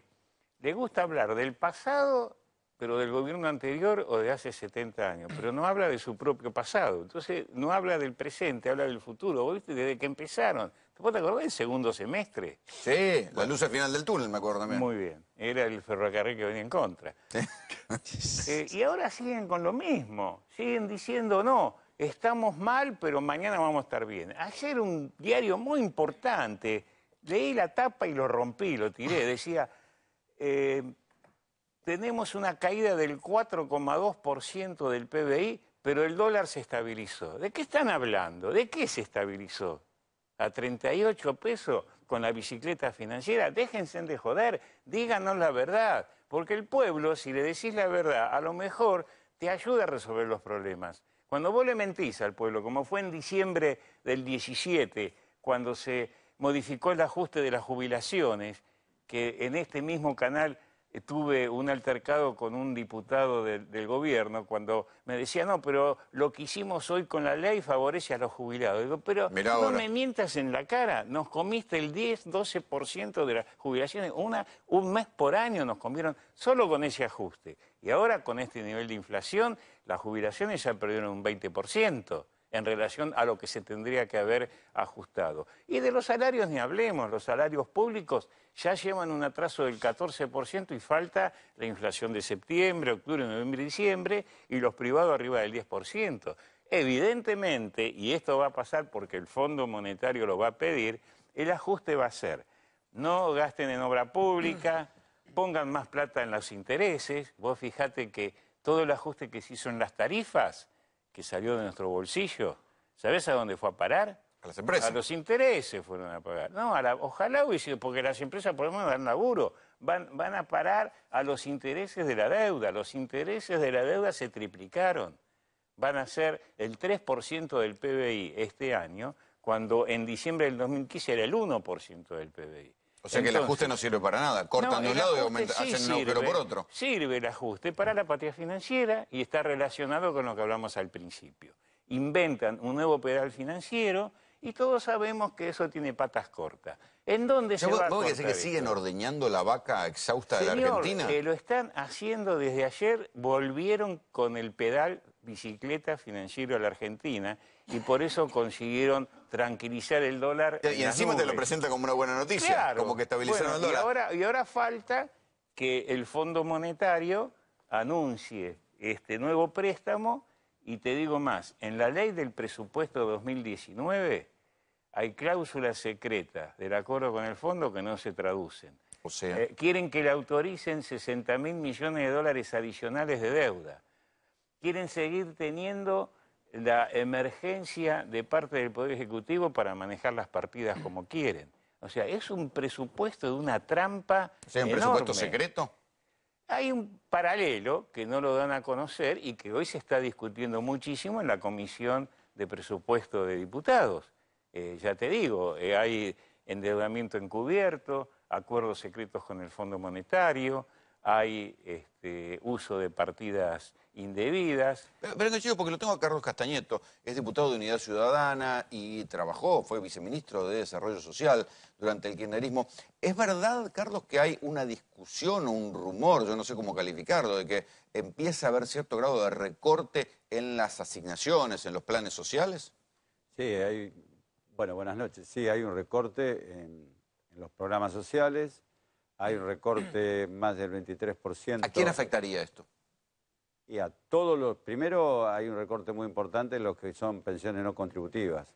le gusta hablar del pasado, pero del gobierno anterior o de hace 70 años. Pero no habla de su propio pasado. Entonces, no habla del presente, habla del futuro. ¿Vos viste? Desde que empezaron. ¿Vos te acordás del segundo semestre? Sí, la luz al final del túnel, me acuerdo también. Muy bien. Era el ferrocarril que venía en contra. Sí. Y ahora siguen con lo mismo. Siguen diciendo, no, estamos mal, pero mañana vamos a estar bien. Ayer un diario muy importante, leí la tapa y lo rompí, lo tiré. Decía, tenemos una caída del 4,2% del PBI, pero el dólar se estabilizó. ¿De qué están hablando? ¿De qué se estabilizó? ¿A 38 pesos con la bicicleta financiera? Déjense de joder, díganos la verdad. Porque el pueblo, si le decís la verdad, a lo mejor te ayuda a resolver los problemas. Cuando vos le mentís al pueblo, como fue en diciembre del 17, cuando se modificó el ajuste de las jubilaciones, que en este mismo canal tuve un altercado con un diputado del gobierno, cuando me decía, no, pero lo que hicimos hoy con la ley favorece a los jubilados. Digo, pero mirá no ahora. me mientas en la cara, nos comiste el 10, 12% de las jubilaciones, un mes por año nos comieron solo con ese ajuste. Y ahora con este nivel de inflación, las jubilaciones ya perdieron un 20% en relación a lo que se tendría que haber ajustado. Y de los salarios ni hablemos, los salarios públicos ya llevan un atraso del 14% y falta la inflación de septiembre, octubre, noviembre y diciembre, y los privados arriba del 10%. Evidentemente, y esto va a pasar porque el Fondo Monetario lo va a pedir, el ajuste va a ser, no gasten en obra pública, pongan más plata en los intereses. Vos fijate que todo el ajuste que se hizo en las tarifas, que salió de nuestro bolsillo, ¿sabés a dónde fue a parar? A las empresas. A los intereses fueron a pagar. No, ojalá hubiese sido, porque las empresas por lo menos dan laburo. Van a parar a los intereses de la deuda. Los intereses de la deuda se triplicaron. Van a ser el 3% del PBI este año, cuando en diciembre del 2015 era el 1% del PBI. O sea que el ajuste no sirve para nada. Cortan de un lado y hacen un agujero por otro. Sirve el ajuste para la patria financiera y está relacionado con lo que hablamos al principio. Inventan un nuevo pedal financiero y todos sabemos que eso tiene patas cortas. ¿En dónde se va a ¿Vos cortar decís que siguen esto? ordeñando la vaca exhausta de la Señor, Argentina? Lo están haciendo desde ayer, volvieron con el pedal bicicleta financiero a la Argentina y por eso consiguieron tranquilizar el dólar. Y encima te lo presenta como una buena noticia, claro, como que estabilizaron el dólar. Y ahora falta que el Fondo Monetario anuncie este nuevo préstamo y te digo más, en la ley del presupuesto 2019 hay cláusulas secretas del acuerdo con el fondo que no se traducen. O sea, quieren que le autoricen 60.000 millones de dólares adicionales de deuda. Quieren seguir teniendo la emergencia de parte del Poder Ejecutivo para manejar las partidas como quieren. O sea, es un presupuesto de una trampa o sea, ¿un enorme. presupuesto secreto? Hay un paralelo que no lo dan a conocer y que hoy se está discutiendo muchísimo en la Comisión de Presupuesto de Diputados. Ya te digo, hay endeudamiento encubierto, acuerdos secretos con el Fondo Monetario, hay uso de partidas indebidas. Pero chico, porque lo tengo a Carlos Castañeto, es diputado de Unidad Ciudadana y trabajó, fue viceministro de Desarrollo Social durante el kirchnerismo. ¿Es verdad, Carlos, que hay una discusión o un rumor, yo no sé cómo calificarlo, de que empieza a haber cierto grado de recorte en las asignaciones, en los planes sociales? Sí, buenas noches. Sí, hay un recorte en los programas sociales, hay un recorte más del 23%. ¿A quién afectaría esto? Y a todos los... Primero hay un recorte muy importante en los que son pensiones no contributivas.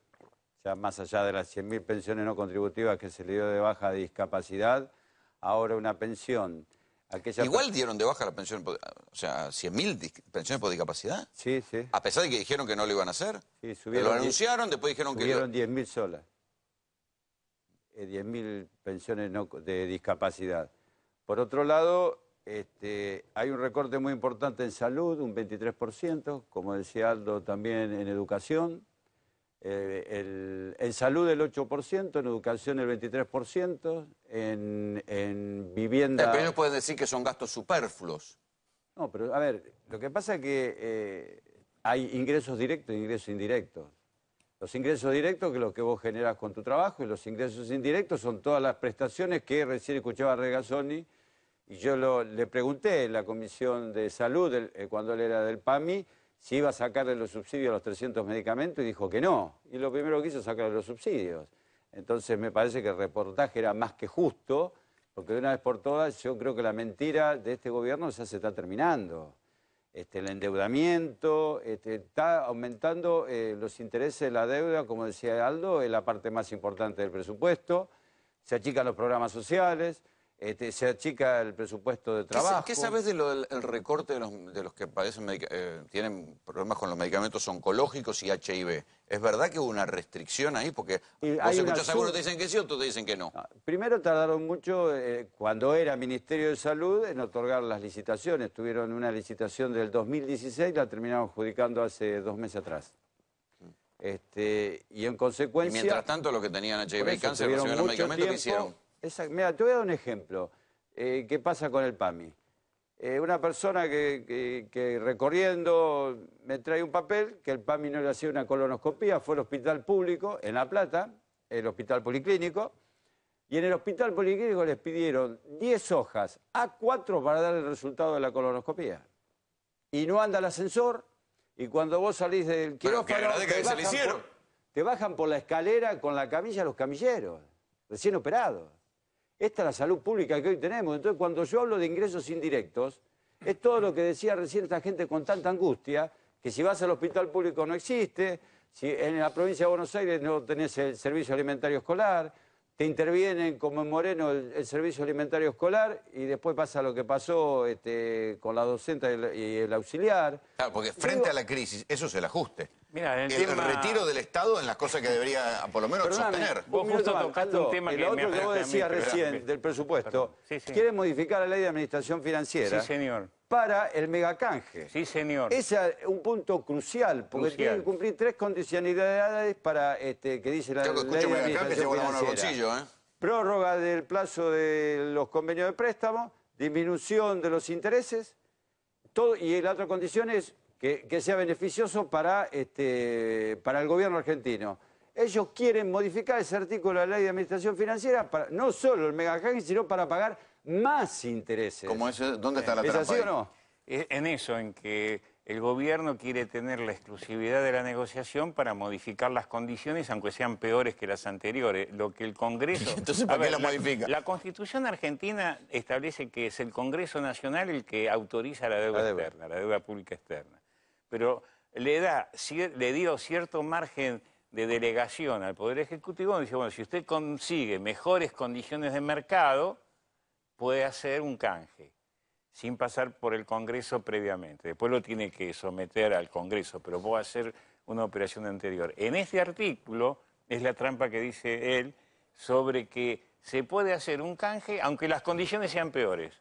Ya más allá de las 100.000 pensiones no contributivas que se le dio de baja de discapacidad, ahora una pensión... Igual dieron de baja la pensión, o sea, 100.000 pensiones por discapacidad. Sí, sí. A pesar de que dijeron que no lo iban a hacer. Sí, subieron. Lo anunciaron, después dijeron que... Subieron 10.000 solas. 10.000 pensiones de discapacidad. Por otro lado, hay un recorte muy importante en salud, un 23%, como decía Aldo, también en educación. En salud el 8%, en educación el 23%, en vivienda... Pero ellos pueden decir que son gastos superfluos. No, pero a ver, lo que pasa es que hay ingresos directos e ingresos indirectos. Los ingresos directos, que es lo que vos generás con tu trabajo, y los ingresos indirectos son todas las prestaciones que recién escuchaba Regazzoni, y yo le pregunté en la Comisión de Salud, cuando él era del PAMI, si iba a sacarle los subsidios a los 300 medicamentos, y dijo que no. Y lo primero que hizo es sacarle los subsidios. Entonces me parece que el reportaje era más que justo, porque de una vez por todas yo creo que la mentira de este gobierno ya se está terminando. El endeudamiento, está aumentando los intereses de la deuda, como decía Aldo, es la parte más importante del presupuesto, se achican los programas sociales, se achica el presupuesto de trabajo. ¿Qué sabes del recorte de los que padecen, tienen problemas con los medicamentos oncológicos y HIV? ¿Es verdad que hubo una restricción ahí? Porque vos escuchás a algunos te dicen que sí, otros te dicen que no. Primero tardaron mucho, cuando era Ministerio de Salud, en otorgar las licitaciones. Tuvieron una licitación del 2016, la terminaron adjudicando hace 2 meses atrás. Y en consecuencia... Y mientras tanto, los que tenían HIV y cáncer recibieron los medicamentos, ¿qué hicieron? Mira, te voy a dar un ejemplo. ¿Qué pasa con el PAMI? Una persona que recorriendo me trae un papel que el PAMI no le hacía una colonoscopía, fue al hospital público, en La Plata, el hospital policlínico, y en el hospital policlínico les pidieron 10 hojas A4 para dar el resultado de la colonoscopía. Y no anda el ascensor, y cuando vos salís del quirófano, te bajan por la escalera con la camilla los camilleros, recién operados. Esta es la salud pública que hoy tenemos. Entonces, cuando yo hablo de ingresos indirectos, es todo lo que decía recién esta gente con tanta angustia, que si vas al hospital público no existe, si en la provincia de Buenos Aires no tenés el servicio alimentario escolar, te intervienen como en Moreno el servicio alimentario escolar y después pasa lo que pasó con la docente y el auxiliar. Claro, porque frente a la crisis, eso es el ajuste. Mira, el retiro del Estado en las cosas que debería, por lo menos, sostener. Vos justo tocaste un tema el que otro que vos decías recién, del presupuesto, quiere modificar la ley de administración financiera. Sí, señor. Para el megacanje. Sí, señor. Ese es un punto crucial, porque tiene que cumplir 3 condicionalidades para que dice la ley de administración financiera. Prórroga del plazo de los convenios de préstamo, disminución de los intereses, y la otra condición es que sea beneficioso para el gobierno argentino. Ellos quieren modificar ese artículo de la ley de administración financiera para no solo el megacanje, sino para pagar más intereses. ¿Cómo es? ¿Dónde está la trampa? ¿Es así o no? En eso, en que el gobierno quiere tener la exclusividad de la negociación para modificar las condiciones, aunque sean peores que las anteriores. Lo que el Congreso... Entonces, ¿para qué la modifica? La Constitución argentina establece que es el Congreso Nacional el que autoriza la deuda externa, la deuda pública externa. Pero le dio cierto margen de delegación al Poder Ejecutivo, dice, bueno, si usted consigue mejores condiciones de mercado, puede hacer un canje, sin pasar por el Congreso previamente. Después lo tiene que someter al Congreso, pero puede hacer una operación anterior. En este artículo es la trampa que dice él sobre que se puede hacer un canje aunque las condiciones sean peores.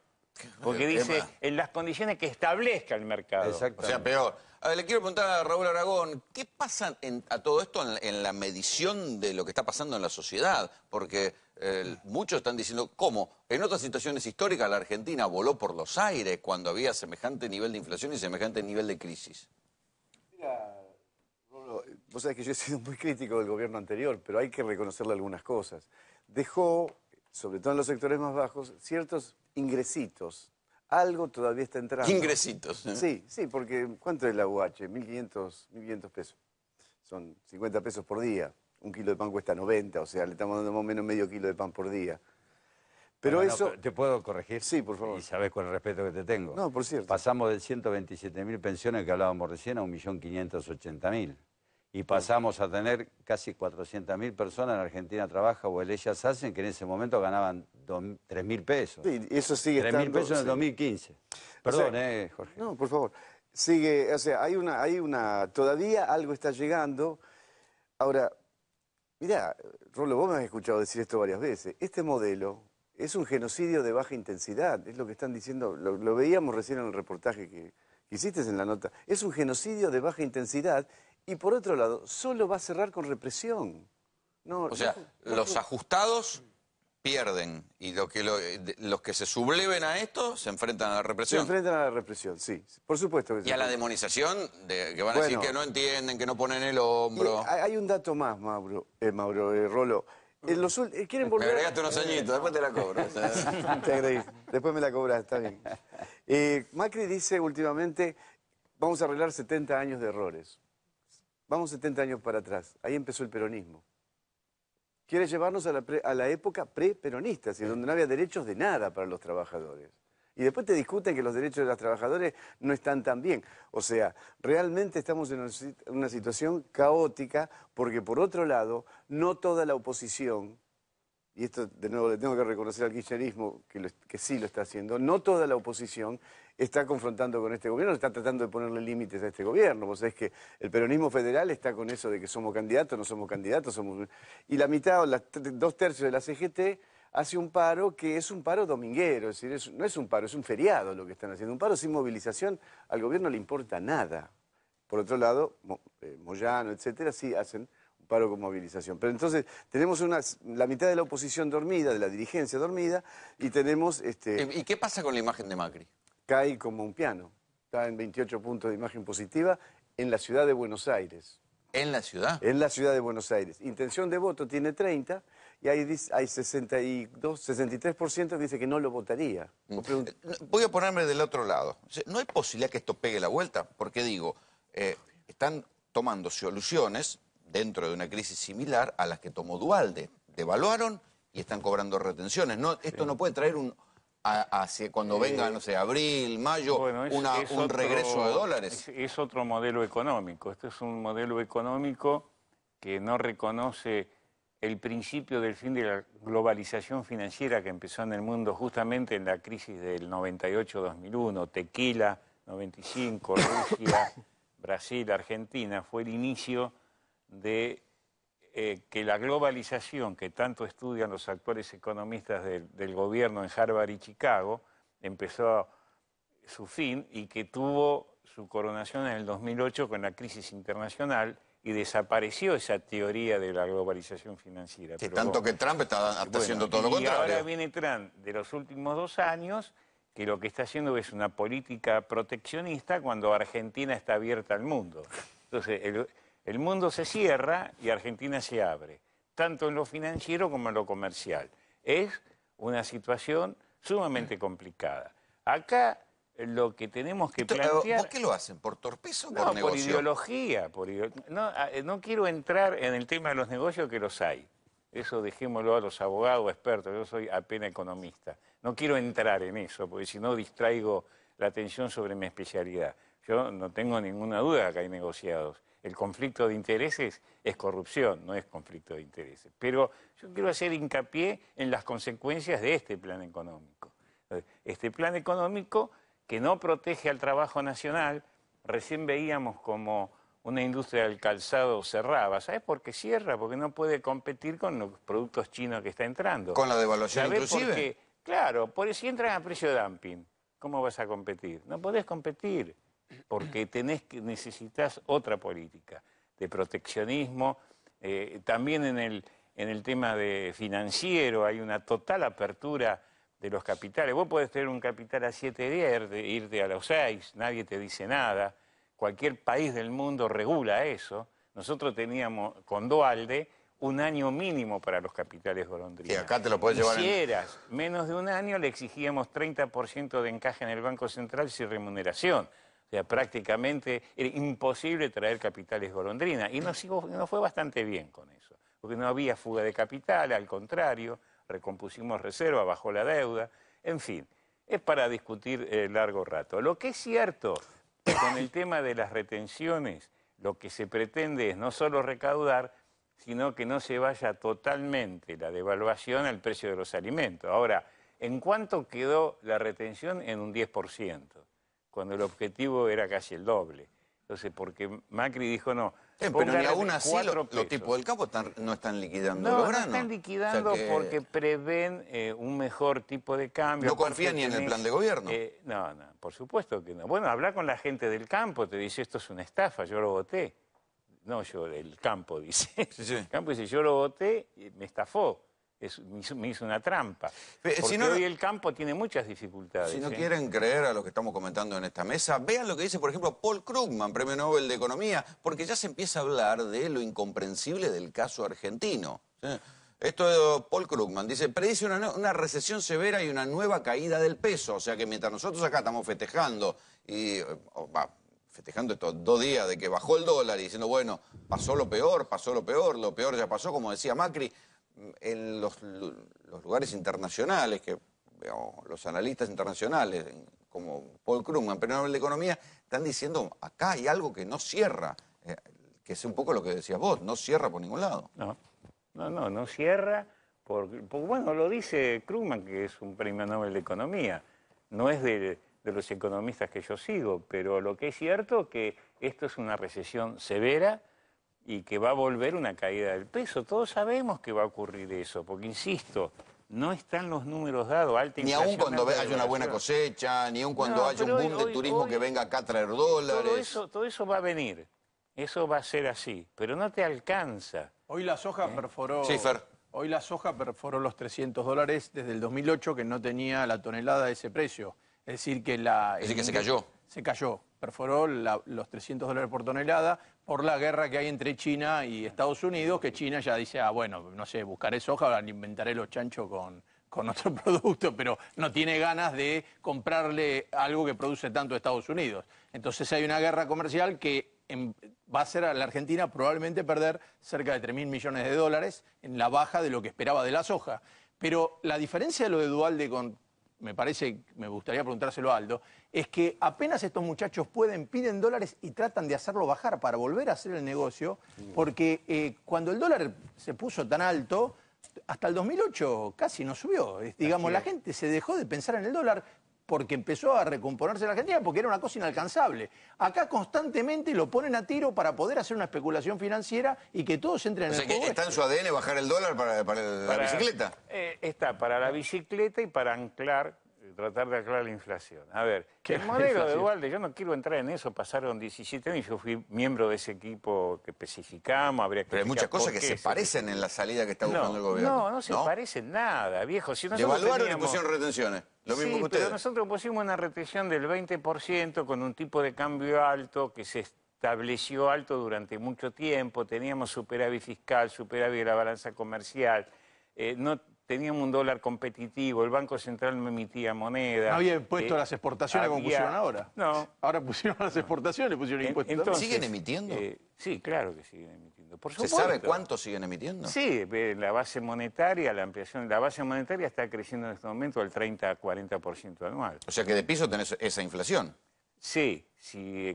Porque dice, en las condiciones que establezca el mercado. O sea, peor. A ver, le quiero preguntar a Raúl Aragón, ¿qué pasa a todo esto en la medición de lo que está pasando en la sociedad? Porque muchos están diciendo, ¿cómo? En otras situaciones históricas la Argentina voló por los aires cuando había semejante nivel de inflación y semejante nivel de crisis. Mira, Rolo, vos sabés que yo he sido muy crítico del gobierno anterior, pero hay que reconocerle algunas cosas. Dejó, sobre todo en los sectores más bajos, ciertos ingresitos. Algo todavía está entrando. Ingresitos. Sí, sí, porque ¿cuánto es la UH? 1.500 pesos. Son 50 pesos por día. Un kilo de pan cuesta 90, o sea, le estamos dando más o menos medio kilo de pan por día. Pero bueno, eso... no, ¿te puedo corregir? Sí, por favor. Y sabés con el respeto que te tengo. No, por cierto. Pasamos de 127.000 pensiones que hablábamos recién a 1.580.000. Y pasamos a tener casi 400.000 personas en Argentina trabaja o ellas hacen que en ese momento ganaban 3.000 pesos. Sí, eso sigue 3.000 pesos en el 2015. Perdón, o sea, Jorge. No, por favor. Sigue, o sea, todavía algo está llegando. Ahora, mirá, Rolo, vos me has escuchado decir esto varias veces. Este modelo es un genocidio de baja intensidad, es lo que están diciendo, lo veíamos recién en el reportaje que hiciste en la nota. Es un genocidio de baja intensidad. Y por otro lado, solo va a cerrar con represión. No, o sea, los ajustados pierden y los que se subleven a esto se enfrentan a la represión. Se enfrentan a la represión, sí. Por supuesto que sí. Y a la demonización, que van a decir que no entienden, que no ponen el hombro. Hay un dato más, Rolo. ¿Quieren volver? Me agregaste unos añitos, después te la cobro. Te agregué. Después me la cobras, está bien. Macri dice últimamente, vamos a arreglar 70 años de errores. Vamos 70 años para atrás. Ahí empezó el peronismo. Quiere llevarnos a la época pre-peronista, donde no había derechos de nada para los trabajadores. Y después te discuten que los derechos de los trabajadores no están tan bien. O sea, realmente estamos en una situación caótica porque, por otro lado, no toda la oposición, y esto de nuevo le tengo que reconocer al kirchnerismo que sí lo está haciendo, no toda la oposición está confrontando con este gobierno, está tratando de ponerle límites a este gobierno. Vos sabés que el peronismo federal está con eso de que somos candidatos, no somos candidatos, y la mitad o 2/3 de la CGT hace un paro que es un paro dominguero, es decir, no es un paro, es un feriado lo que están haciendo. Un paro sin movilización, al gobierno le importa nada. Por otro lado, Moyano, etcétera, sí hacen un paro con movilización. Pero entonces tenemos la mitad de la oposición dormida, de la dirigencia dormida, y tenemos... ¿Y qué pasa con la imagen de Macri? Cae como un piano. Está en 28 puntos de imagen positiva en la ciudad de Buenos Aires. ¿En la ciudad? En la ciudad de Buenos Aires. Intención de voto tiene 30 y hay 63% que dice que no lo votaría. Voy a ponerme del otro lado. ¿No hay posibilidad que esto pegue la vuelta? Porque digo, están tomando soluciones dentro de una crisis similar a las que tomó Duhalde. Devaluaron y están cobrando retenciones. Esto no puede traer un hacia cuando venga, no sé, abril, mayo, Bueno, un regreso de dólares? Es otro modelo económico. Este es un modelo económico que no reconoce el principio del fin de la globalización financiera que empezó en el mundo justamente en la crisis del 98-2001, tequila, 95, Rusia, Brasil, Argentina. Fue el inicio de que la globalización que tanto estudian los actuales economistas del gobierno en Harvard y Chicago empezó su fin y que tuvo su coronación en el 2008 con la crisis internacional y desapareció esa teoría de la globalización financiera. Que tanto que Trump está haciendo todo lo contrario. Y ahora viene Trump de los últimos 2 años, que lo que está haciendo es una política proteccionista cuando Argentina está abierta al mundo. Entonces, el mundo se cierra y Argentina se abre, tanto en lo financiero como en lo comercial. Es una situación sumamente complicada. Acá lo que tenemos que plantear... ¿Por qué lo hacen? ¿Por torpeza o No, por negocio? por ideología. No quiero entrar en el tema de los negocios, que los hay. Eso dejémoslo a los abogados expertos. Yo soy apenas economista. No quiero entrar en eso, porque si no distraigo la atención sobre mi especialidad. Yo no tengo ninguna duda que hay negociados. El conflicto de intereses es corrupción, no es conflicto de intereses. Pero yo quiero hacer hincapié en las consecuencias de este plan económico. Este plan económico que no protege al trabajo nacional, recién veíamos como una industria del calzado cerraba. ¿Sabes por qué cierra? Porque no puede competir con los productos chinos que está entrando. ¿Con la devaluación inclusive? Porque, claro, si entran a precio de dumping, ¿cómo vas a competir? No podés competir, porque necesitas otra política de proteccionismo. También en el tema financiero hay una total apertura de los capitales. Vos podés tener un capital a 7 días, irte a los 6, nadie te dice nada. Cualquier país del mundo regula eso. Nosotros teníamos con Dualde un año mínimo para los capitales golondrina. Y acá te lo puedes llevar Si eras menos de un año, le exigíamos 30% de encaje en el Banco Central sin remuneración. O sea, prácticamente era imposible traer capitales golondrina. Y nos fue bastante bien con eso, porque no había fuga de capital, al contrario, recompusimos reserva, bajó la deuda, en fin, es para discutir largo rato. Lo que es cierto, con el tema de las retenciones, lo que se pretende es no solo recaudar, sino que no se vaya totalmente la devaluación al precio de los alimentos. Ahora, ¿en cuánto quedó la retención? En un 10%, cuando el objetivo era casi el doble. Entonces, porque Macri dijo no. Pero ni aún así los tipos del campo no están liquidando los granos. No están liquidando, o sea porque prevén un mejor tipo de cambio. ¿No confían ni en el plan de gobierno? No, por supuesto que no. Bueno, habla con la gente del campo, te dice esto es una estafa, yo lo voté. No, el campo dice. Sí. El campo dice yo lo voté y me estafó. Me hizo una trampa. Porque hoy el campo tiene muchas dificultades. Si no quieren creer a lo que estamos comentando en esta mesa, vean lo que dice, por ejemplo, Paul Krugman, Premio Nobel de Economía, porque ya se empieza a hablar de lo incomprensible del caso argentino. Esto de Paul Krugman dice, predice una recesión severa y una nueva caída del peso. O sea que mientras nosotros acá estamos festejando festejando estos 2 días de que bajó el dólar y diciendo, bueno, pasó lo peor ya pasó, como decía Macri, en los lugares internacionales, los analistas internacionales, como Paul Krugman, Premio Nobel de Economía, están diciendo, acá hay algo que no cierra, que es un poco lo que decías vos, no cierra por ningún lado. No cierra, porque bueno, lo dice Krugman, que es un Premio Nobel de Economía, no es de los economistas que yo sigo, pero lo que es cierto es que esto es una recesión severa, y que va a volver una caída del peso. Todos sabemos que va a ocurrir eso, porque, insisto, no están los números dados. Ni aun cuando haya una buena cosecha, ni aun cuando haya un boom de turismo que venga acá a traer dólares. Todo eso va a venir, eso va a ser así, pero no te alcanza. Hoy la soja perforó... Sí, Fer. Hoy la soja perforó los $300 desde el 2008, que no tenía la tonelada de ese precio. Es decir, que se cayó. Se cayó, perforó los $300 por tonelada por la guerra que hay entre China y Estados Unidos, que China ya dice, bueno, no sé, buscaré soja, ahora inventaré los chanchos con otro producto, pero no tiene ganas de comprarle algo que produce tanto Estados Unidos. Entonces hay una guerra comercial que va a hacer a la Argentina probablemente perder cerca de $3.000 millones en la baja de lo que esperaba de la soja. Pero la diferencia de lo de Dualde con me parece, me gustaría preguntárselo a Aldo, es que apenas estos muchachos piden dólares y tratan de hacerlo bajar para volver a hacer el negocio, porque cuando el dólar se puso tan alto, hasta el 2008 casi no subió. Digamos, la gente se dejó de pensar en el dólar porque empezó a recomponerse la Argentina, porque era una cosa inalcanzable. Acá constantemente lo ponen a tiro para poder hacer una especulación financiera y que todos entren en el juego. ¿Está en su ADN bajar el dólar para la bicicleta? Está para la bicicleta y para tratar de anclar la inflación. A ver, el modelo de Duhalde, yo no quiero entrar en eso, pasaron 17 años, yo fui miembro de ese equipo que especificamos, habría que... Pero hay muchas cosas que se parecen en la salida que está buscando el gobierno. No se parecen nada, viejo. Si ¿Devaluaron y pusieron retenciones? Lo mismo que ustedes. Pero nosotros pusimos una retención del 20% con un tipo de cambio alto que se estableció alto durante mucho tiempo, teníamos superávit fiscal, superávit de la balanza comercial, no teníamos un dólar competitivo, el Banco Central no emitía moneda. ¿No había impuesto a las exportaciones como pusieron ahora? No. Ahora pusieron a las exportaciones, le pusieron impuestos. Entonces, ¿siguen emitiendo? Sí, claro que siguen emitiendo. Por ¿Se sabe cuánto siguen emitiendo? Sí, la base monetaria, la ampliación de la base monetaria está creciendo en este momento al 30-40% anual. O sea que de piso tenés esa inflación. Sí,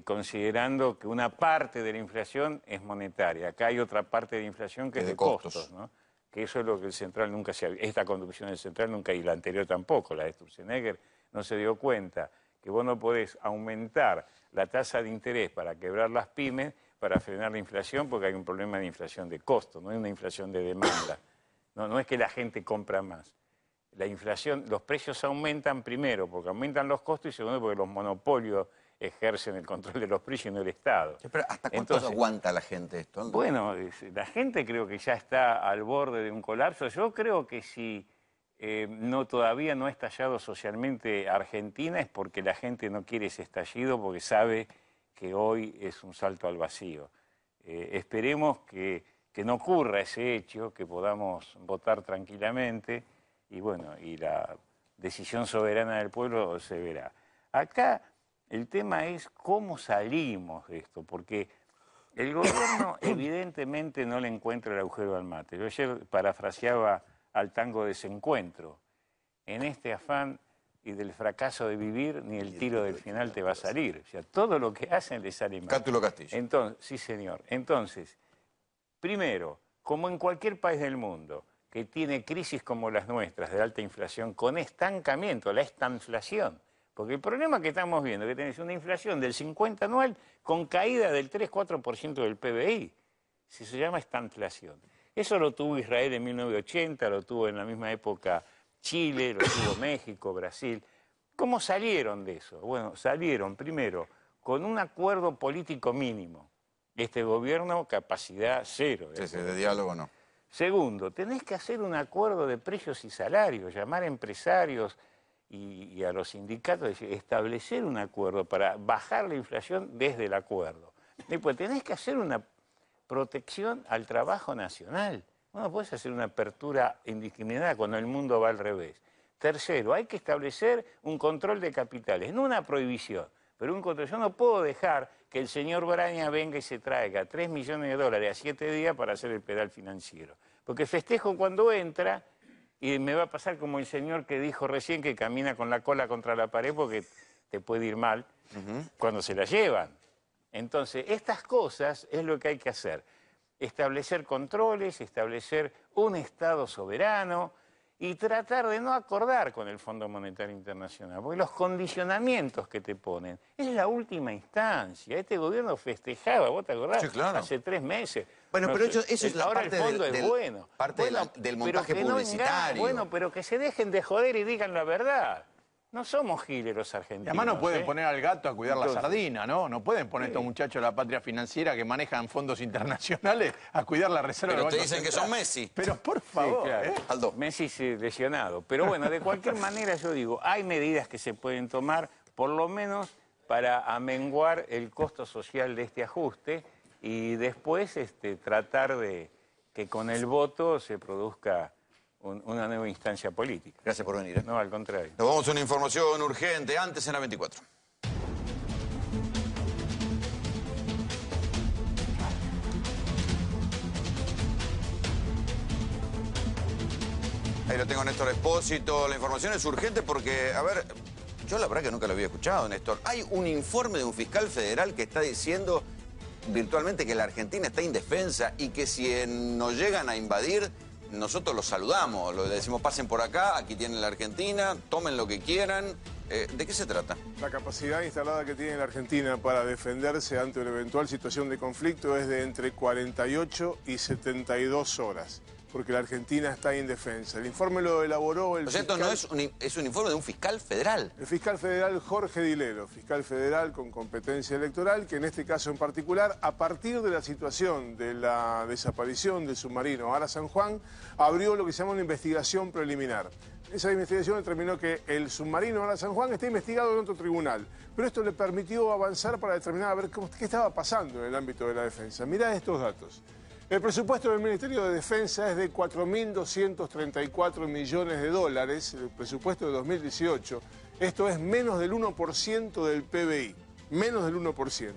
considerando que una parte de la inflación es monetaria. Acá hay otra parte de inflación que es de costos, ¿no? Que eso es lo que el Central nunca esta conducción del Central nunca, y la anterior tampoco, la de Sturzenegger, no se dio cuenta que vos no podés aumentar la tasa de interés para quebrar las pymes, para frenar la inflación, porque hay un problema de inflación de costo, no hay una inflación de demanda. No es que la gente compra más. La inflación, los precios aumentan primero porque aumentan los costos y segundo porque los monopolios ejercen el control de los precios y no el Estado. Pero ¿hasta cuánto aguanta la gente esto? Bueno, la gente creo que ya está al borde de un colapso. Yo creo que si todavía no ha estallado socialmente Argentina es porque la gente no quiere ese estallido, porque sabe que hoy es un salto al vacío. Esperemos que no ocurra ese hecho, que podamos votar tranquilamente y bueno, y la decisión soberana del pueblo se verá. Acá el tema es cómo salimos de esto, porque el gobierno evidentemente no le encuentra el agujero al mate. Yo ayer parafraseaba al tango Desencuentro. En este afán y del fracaso de vivir, ni el tiro del final te va a salir. O sea, todo lo que hacen le sale mal. Cátulo Castillo. Entonces, sí, señor. Entonces, primero, como en cualquier país del mundo que tiene crisis como las nuestras, de alta inflación, con estancamiento, la estanflación. Porque el problema que estamos viendo es que tenés una inflación del 50 anual con caída del 3-4% del PBI. Si se llama estanflación. Eso lo tuvo Israel en 1980, lo tuvo en la misma época Chile, lo tuvo México, Brasil. ¿Cómo salieron de eso? Bueno, salieron primero con un acuerdo político mínimo. Este gobierno, capacidad cero. Sí, de diálogo no. Segundo, tenés que hacer un acuerdo de precios y salarios, llamar a empresarios y a los sindicatos, establecer un acuerdo para bajar la inflación desde el acuerdo. Después tenés que hacer una protección al trabajo nacional. No podés hacer una apertura indiscriminada cuando el mundo va al revés. Tercero, hay que establecer un control de capitales, no una prohibición, pero un control. Yo no puedo dejar que el señor Braña venga y se traiga 3 millones de dólares a 7 días para hacer el pedal financiero. Porque festejo cuando entra y me va a pasar como el señor que dijo recién que camina con la cola contra la pared porque te puede ir mal cuando se la llevan. Entonces, estas cosas es lo que hay que hacer. Establecer controles, establecer un Estado soberano y tratar de no acordar con el Fondo Monetario Internacional, porque los condicionamientos que te ponen es la última instancia. Este gobierno festejaba, ¿vos te acordás? Sí, claro. Hace 3 meses. Bueno, no pero sé, eso es la ahora parte el fondo es bueno. Parte del montaje pero que publicitario. bueno, pero que se dejen de joder y digan la verdad. No somos giles los Y argentinos. además no pueden poner al gato a cuidar Entonces, la sardina, ¿no? No pueden poner estos muchachos de la patria financiera que manejan fondos internacionales a cuidar la reserva del Pero Banco te dicen que Central. son Messi. Pero por favor, sí, claro. Aldo. Messi lesionado. Pero bueno, de cualquier manera yo digo, hay medidas que se pueden tomar, por lo menos para amenguar el costo social de este ajuste y después tratar de que con el voto se produzca una nueva instancia política. Gracias por venir. No, al contrario. Nos vamos a una información urgente, antes en la 24. Ahí lo tengo, Néstor Espósito. La información es urgente porque, a ver, yo la verdad que nunca lo había escuchado, Néstor. Hay un informe de un fiscal federal que está diciendo virtualmente que la Argentina está indefensa y que si nos llegan a invadir, nosotros los saludamos. Le decimos, pasen por acá, aquí tienen la Argentina, tomen lo que quieran. ¿De qué se trata? La capacidad instalada que tiene la Argentina para defenderse ante una eventual situación de conflicto es de entre 48 y 72 horas, porque la Argentina está indefensa. El informe lo elaboró el fiscal... Esto no es un informe de un fiscal federal. El fiscal federal Jorge Dilelo, fiscal federal con competencia electoral, que en este caso en particular, a partir de la situación de la desaparición del submarino Ara San Juan, abrió lo que se llama una investigación preliminar. Esa investigación determinó que el submarino Ara San Juan está investigado en otro tribunal, pero esto le permitió avanzar para determinar a ver qué estaba pasando en el ámbito de la defensa. Mirá estos datos. El presupuesto del Ministerio de Defensa es de 4.234 millones de dólares, el presupuesto de 2018. Esto es menos del 1% del PBI, menos del 1%.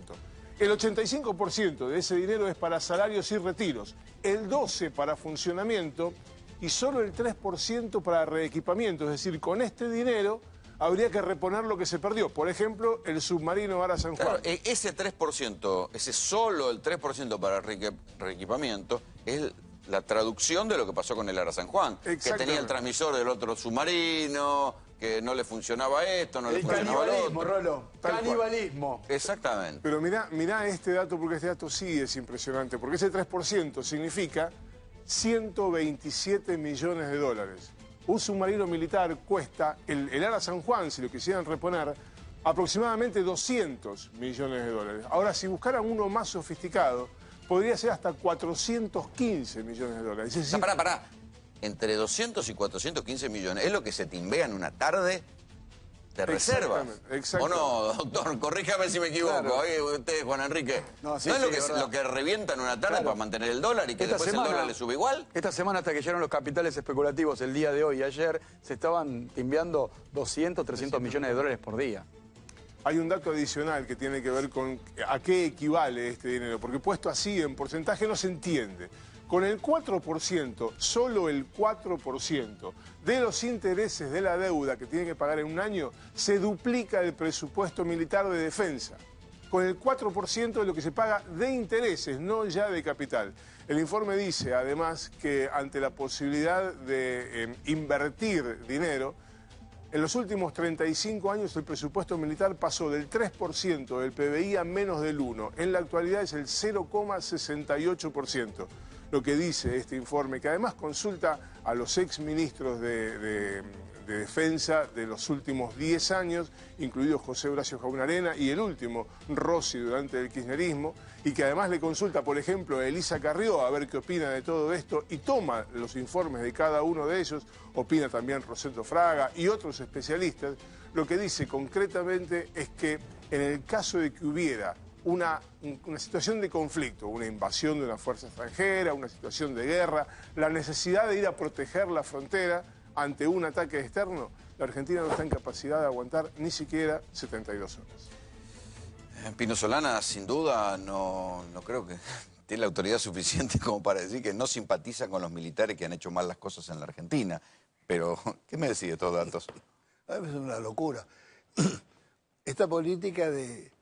El 85% de ese dinero es para salarios y retiros, el 12% para funcionamiento y solo el 3% para reequipamiento. Es decir, con este dinero habría que reponer lo que se perdió. Por ejemplo, el submarino Ara San Juan. Claro, ese 3%, ese solo el 3% para reequipamiento, es la traducción de lo que pasó con el Ara San Juan. Que tenía el transmisor del otro submarino, que no le funcionaba esto, no le funcionaba lo otro. Rolo, canibalismo. Exactamente. Pero mirá este dato, porque este dato sí es impresionante, porque ese 3% significa 127 millones de dólares. Un submarino militar cuesta, el Ara San Juan, si lo quisieran reponer, aproximadamente 200 millones de dólares. Ahora, si buscaran uno más sofisticado, podría ser hasta 415 millones de dólares. Es decir, Pará. Entre 200 y 415 millones, ¿es lo que se timbea en una tarde de reservas? Exactamente. ¿O no, doctor? Corríjame si me equivoco. Claro. Usted, Juan Enrique. No, sí, ¿No es sí, lo que revienta en una tarde para mantener el dólar y que Esta después semana, el dólar le sube igual? Esta semana, hasta que llegaron los capitales especulativos el día de hoy y ayer, se estaban timbeando 200, 300 millones de dólares por día. hay un dato adicional que tiene que ver con a qué equivale este dinero, porque puesto así en porcentaje no se entiende. Con el 4%, solo el 4% de los intereses de la deuda que tiene que pagar en un año, se duplica el presupuesto militar de defensa. Con el 4% de lo que se paga de intereses, no ya de capital. El informe dice, además, que ante la posibilidad de invertir dinero, en los últimos 35 años el presupuesto militar pasó del 3% del PBI a menos del 1%. En la actualidad es el 0,68%. Lo que dice este informe, que además consulta a los exministros de Defensa de los últimos 10 años, incluidos José Horacio Jaunarena y el último, Rossi, durante el kirchnerismo, y que además le consulta, por ejemplo, a Elisa Carrió a ver qué opina de todo esto y toma los informes de cada uno de ellos, opina también Rosendo Fraga y otros especialistas. Lo que dice concretamente es que en el caso de que hubiera una situación de conflicto, una invasión de una fuerza extranjera, una situación de guerra, la necesidad de ir a proteger la frontera ante un ataque externo, la Argentina no está en capacidad de aguantar ni siquiera 72 horas. Pino Solana, sin duda, no creo que tiene la autoridad suficiente como para decir que no simpatiza con los militares que han hecho mal las cosas en la Argentina. Pero, ¿qué me decís de estos datos? Es una locura. Esta política de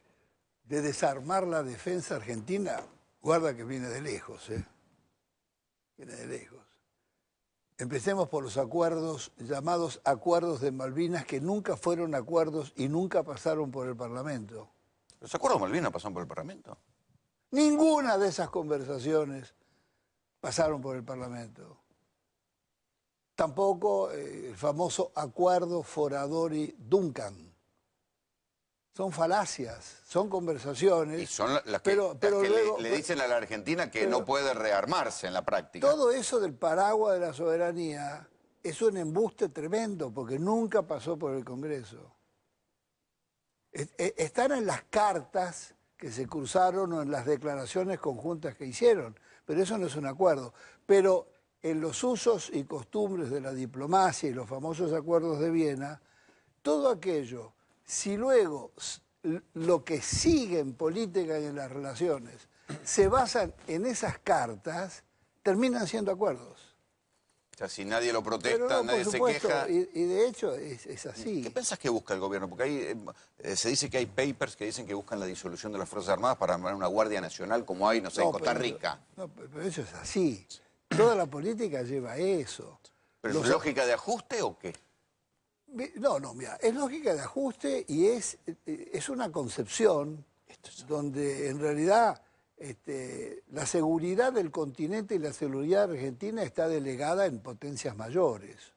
desarmar la defensa argentina, guarda que viene de lejos, ¿eh? Viene de lejos. Empecemos por los acuerdos, llamados acuerdos de Malvinas, que nunca fueron acuerdos y nunca pasaron por el Parlamento. ¿Los acuerdos de Malvinas pasaron por el Parlamento? Ninguna de esas conversaciones pasaron por el Parlamento. Tampoco el famoso acuerdo Foradori-Duncan. Son falacias, son conversaciones. Y son las que, pero luego, le dicen a la Argentina que no puede rearmarse en la práctica. Todo eso del paraguas de la soberanía es un embuste tremendo, porque nunca pasó por el Congreso. Están en las cartas que se cruzaron o en las declaraciones conjuntas que hicieron, pero eso no es un acuerdo. Pero en los usos y costumbres de la diplomacia y los famosos acuerdos de Viena, todo aquello, si luego lo que sigue en política y en las relaciones se basan en esas cartas, terminan siendo acuerdos. O sea, si nadie lo protesta, Pero no, nadie por se supuesto, queja. y de hecho es así. ¿Qué pensás que busca el gobierno? Porque ahí se dice que hay papers que dicen que buscan la disolución de las Fuerzas Armadas para armar una Guardia Nacional como hay, no sé, en Costa Rica. No, pero eso es así. Toda la política lleva a eso. ¿Pero es lógica de ajuste o qué? No, mira, es lógica de ajuste y es una concepción donde en realidad la seguridad del continente y la seguridad argentina está delegada en potencias mayores.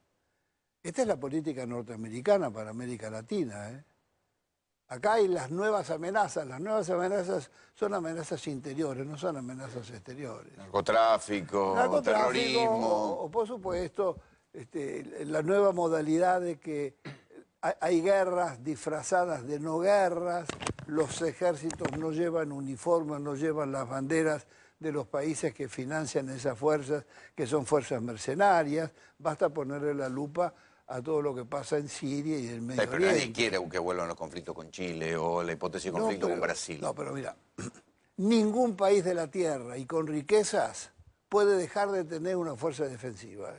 Esta es la política norteamericana para América Latina, ¿eh? Acá hay las nuevas amenazas son amenazas interiores, no son amenazas exteriores. Narcotráfico, terrorismo. O por supuesto, la nueva modalidad de que hay guerras disfrazadas de no guerras, los ejércitos no llevan uniformes, no llevan las banderas de los países que financian esas fuerzas, que son fuerzas mercenarias. Basta ponerle la lupa a todo lo que pasa en Siria y en el Medio Pero Oriente. nadie quiere que vuelvan los conflictos con Chile o la hipótesis de conflicto con Brasil. No, pero mira, ningún país de la Tierra y con riquezas puede dejar de tener una fuerza defensiva.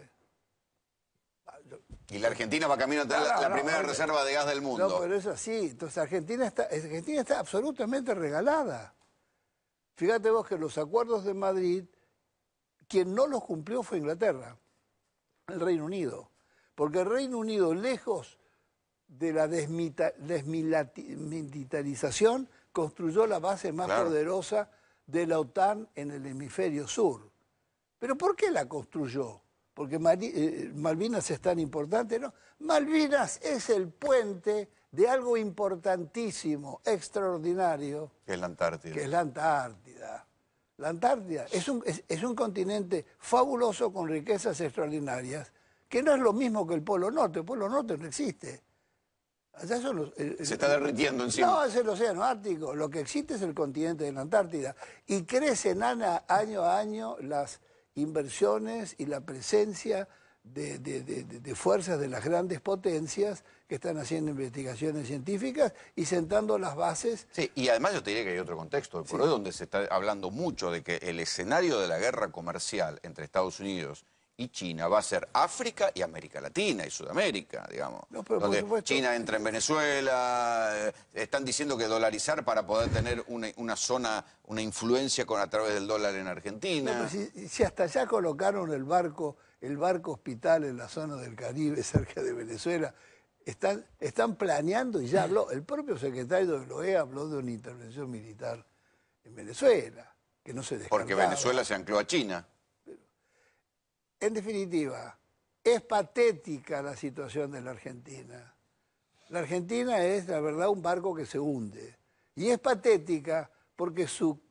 Y la Argentina va camino a tener la primera reserva de gas del mundo. No, pero es así. Entonces Argentina está absolutamente regalada. Fíjate vos que los acuerdos de Madrid, quien no los cumplió fue Inglaterra, el Reino Unido. Porque el Reino Unido, lejos de la desmilitarización, construyó la base más poderosa de la OTAN en el hemisferio sur. ¿Pero por qué la construyó? Porque Malvinas es tan importante, ¿no? Malvinas es el puente de algo importantísimo, extraordinario. Que es la Antártida. Que es la Antártida. La Antártida es un continente fabuloso con riquezas extraordinarias, que no es lo mismo que el Polo Norte. El Polo Norte no existe. Allá son se está derritiendo encima. No, es el océano Ártico. Lo que existe es el continente de la Antártida. Y crecen año a año las inversiones y la presencia de fuerzas de las grandes potencias que están haciendo investigaciones científicas y sentando las bases. Sí, y además yo te diría que hay otro contexto, por hoy donde se está hablando mucho de que el escenario de la guerra comercial entre Estados Unidos y China va a ser África y América Latina y Sudamérica, digamos. No, pero donde por supuesto. China entra en Venezuela, están diciendo que dolarizar para poder tener una zona, una influencia a través del dólar en Argentina. No, si hasta allá colocaron el barco hospital en la zona del Caribe, cerca de Venezuela, están planeando, y ya habló, el propio secretario de la OEA habló de una intervención militar en Venezuela, que no se descartaba. Porque Venezuela se ancló a China. En definitiva, es patética la situación de la Argentina. La Argentina es, la verdad, un barco que se hunde. Y es patética porque su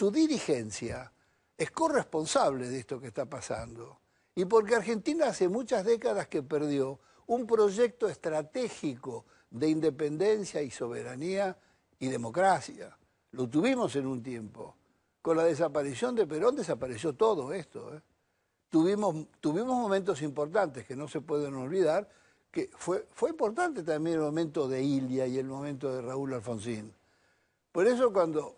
dirigencia es corresponsable de esto que está pasando. Y porque Argentina hace muchas décadas que perdió un proyecto estratégico de independencia y soberanía y democracia. Lo tuvimos en un tiempo. Con la desaparición de Perón desapareció todo esto, ¿eh? Tuvimos momentos importantes que no se pueden olvidar, que fue importante también el momento de Ilia y el momento de Raúl Alfonsín. Por eso cuando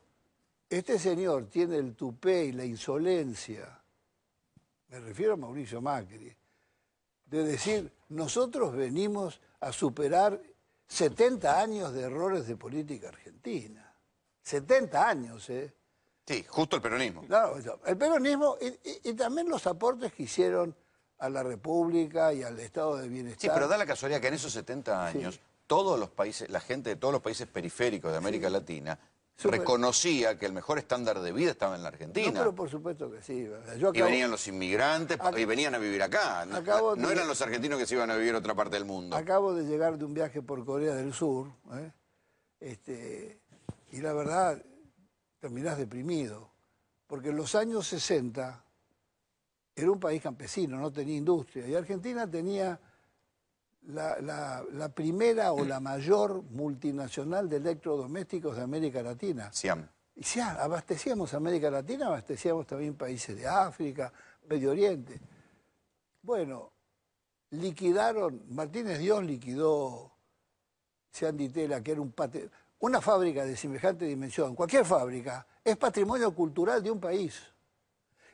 este señor tiene el tupé y la insolencia, me refiero a Mauricio Macri, de decir, nosotros venimos a superar 70 años de errores de política argentina. 70 años, ¿eh? Sí, justo el peronismo. Claro, el peronismo y también los aportes que hicieron a la República y al Estado de Bienestar. Sí, pero da la casualidad que en esos 70 años, todos los países, la gente de todos los países periféricos de América Latina reconocía que el mejor estándar de vida estaba en la Argentina. No, pero por supuesto que sí. Y venían los inmigrantes y venían a vivir acá. No eran los argentinos que se iban a vivir a otra parte del mundo. Acabo de llegar de un viaje por Corea del Sur, y la verdad, terminás deprimido. Porque en los años 60 era un país campesino, no tenía industria. Y Argentina tenía la primera o la mayor multinacional de electrodomésticos de América Latina. Siam. Y abastecíamos a América Latina, abastecíamos también países de África, Medio Oriente. Bueno, Martínez Dios liquidó Sean Di Tella, que era una fábrica de semejante dimensión. Cualquier fábrica es patrimonio cultural de un país.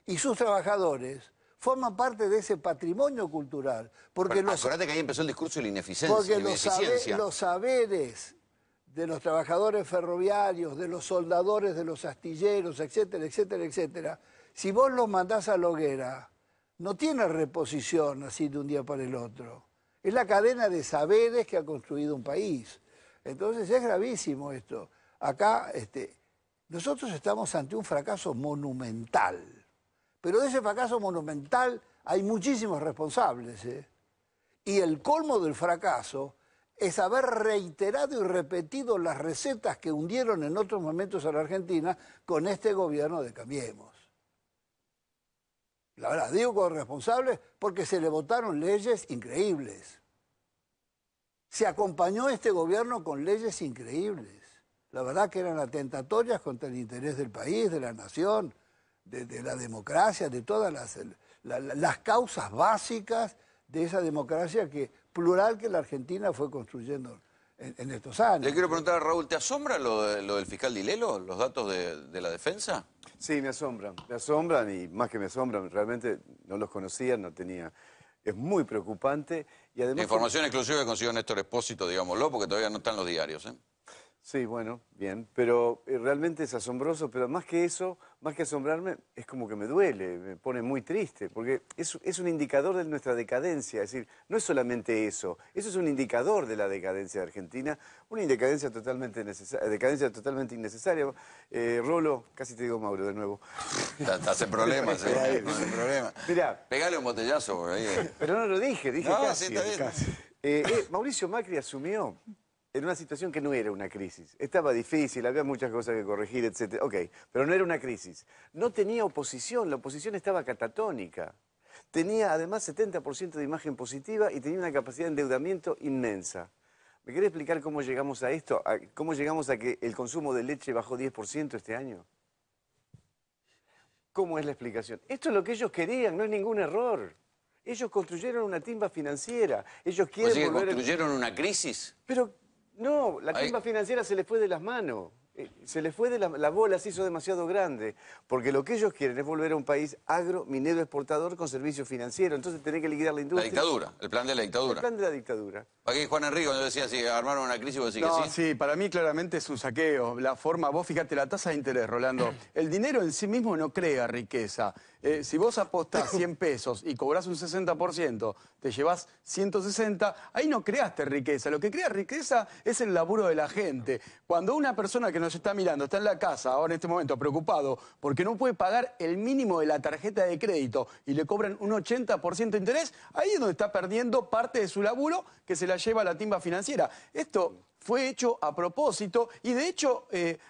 Y sus trabajadores forman parte de ese patrimonio cultural. Porque Acordate que ahí empezó el discurso de la ineficiencia. Porque ineficiencia. los saberes de los trabajadores ferroviarios, de los soldadores, de los astilleros, etcétera, etcétera, etcétera, si vos los mandás a la hoguera, no tiene reposición así de un día para el otro. Es la cadena de saberes que ha construido un país. Entonces es gravísimo esto. Acá nosotros estamos ante un fracaso monumental. Pero de ese fracaso monumental hay muchísimos responsables. Y el colmo del fracaso es haber reiterado y repetido las recetas que hundieron en otros momentos a la Argentina con este gobierno de Cambiemos. La verdad, digo con responsables porque se le votaron leyes increíbles. Se acompañó este gobierno con leyes increíbles. La verdad que eran atentatorias contra el interés del país, de la nación, de la democracia, de todas las causas básicas de esa democracia plural que la Argentina fue construyendo en estos años. Le quiero preguntar a Raúl, ¿te asombra lo del fiscal Dilelo, los datos de la defensa? Sí, me asombran y más que me asombran, realmente no los conocía, no tenía... Es muy preocupante y además... Información exclusiva que consiguió Néstor Espósito, digámoslo, porque todavía no están los diarios, ¿eh? Sí, bueno, bien, pero realmente es asombroso, pero más que eso, más que asombrarme, es como que me duele, me pone muy triste, porque es un indicador de nuestra decadencia, es decir, no es solamente eso es un indicador de la decadencia de Argentina, una decadencia totalmente innecesaria. Rolo, casi te digo Mauro de nuevo. Estás en problemas, no hay problema. Mirá. Pegale un botellazo por ahí. Pero no lo dije no, casi. Sí, está bien. Casi. Mauricio Macri asumió en una situación que no era una crisis. Estaba difícil, había muchas cosas que corregir, etc. Ok, pero no era una crisis. No tenía oposición, la oposición estaba catatónica. Tenía además 70% de imagen positiva y tenía una capacidad de endeudamiento inmensa. ¿Me querés explicar cómo llegamos a esto? ¿Cómo llegamos a que el consumo de leche bajó 10% este año? ¿Cómo es la explicación? Esto es lo que ellos querían, no es ningún error. Ellos construyeron una timba financiera. Ellos quieren ¿O sea, construyeron una crisis? Pero... no, la timba financiera se les fue de las manos, se les fue de la bola, se hizo demasiado grande, porque lo que ellos quieren es volver a un país agro, minero, exportador con servicios financieros, entonces tenés que liquidar la industria. La dictadura, el plan de la dictadura. El plan de la dictadura. Aquí Juan Enrique, cuando decía si armaron una crisis, vos decís que sí. Sí, para mí claramente es un saqueo. La forma, vos fíjate la tasa de interés, Rolando. El dinero en sí mismo no crea riqueza. Si vos apostás 100 pesos y cobrás un 60%, te llevás 160, ahí no creaste riqueza. Lo que crea riqueza es el laburo de la gente. Cuando una persona que nos está mirando está en la casa, ahora en este momento, preocupado porque no puede pagar el mínimo de la tarjeta de crédito y le cobran un 80% de interés, ahí es donde está perdiendo parte de su laburo que se la lleva a la timba financiera. Esto fue hecho a propósito y de hecho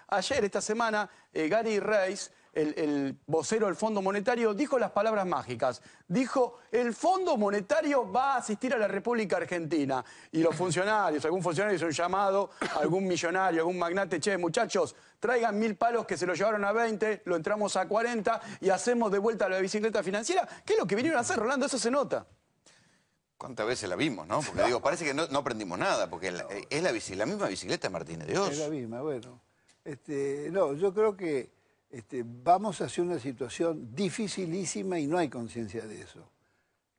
ayer, esta semana, Gary Reis, el vocero del Fondo Monetario, dijo las palabras mágicas. Dijo, el Fondo Monetario va a asistir a la República Argentina. Y los funcionarios, algún funcionario hizo un llamado, algún millonario, algún magnate, che, muchachos, traigan 1000 palos que se lo llevaron a 20, lo entramos a 40 y hacemos de vuelta la bicicleta financiera. ¿Qué es lo que vinieron a hacer, Rolando? Eso se nota. ¿Cuántas veces la vimos, no? Porque digo, parece que no aprendimos nada, porque es la misma bicicleta de Martínez de Oz. Es la misma, bueno. No, yo creo que vamos hacia una situación dificilísima y no hay conciencia de eso.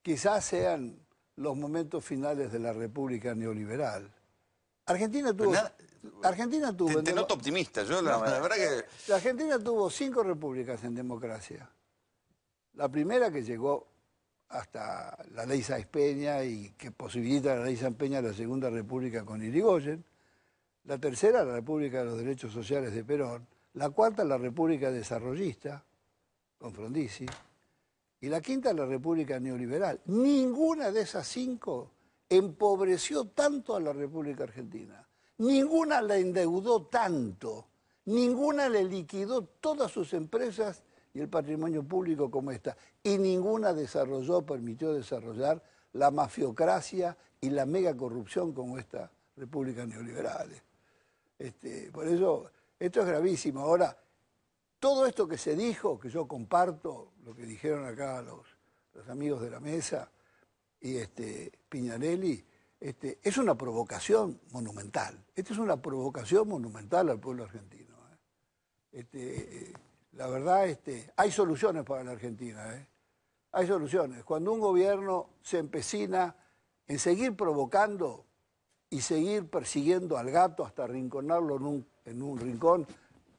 Quizás sean los momentos finales de la República Neoliberal. Argentina tuvo... Te noto optimista, yo la verdad que... La Argentina tuvo 5 repúblicas en democracia. La primera que llegó hasta la ley Sáenz Peña y que posibilita la ley Sáenz Peña la segunda república con Irigoyen. La tercera, la República de los Derechos Sociales de Perón. La cuarta, la República Desarrollista, con Frondizi. Y la quinta, la República Neoliberal. Ninguna de esas 5 empobreció tanto a la República Argentina. Ninguna la endeudó tanto. Ninguna le liquidó todas sus empresas y el patrimonio público como esta. Y ninguna permitió desarrollar la mafiocracia y la megacorrupción como esta República Neoliberal. Por eso... esto es gravísimo. Ahora, todo esto que se dijo, que yo comparto, lo que dijeron acá los amigos de la mesa y Piñarelli, es una provocación monumental. Esta es una provocación monumental al pueblo argentino. La verdad, hay soluciones para la Argentina. Hay soluciones. Cuando un gobierno se empecina en seguir provocando y seguir persiguiendo al gato hasta arrinconarlo en un rincón,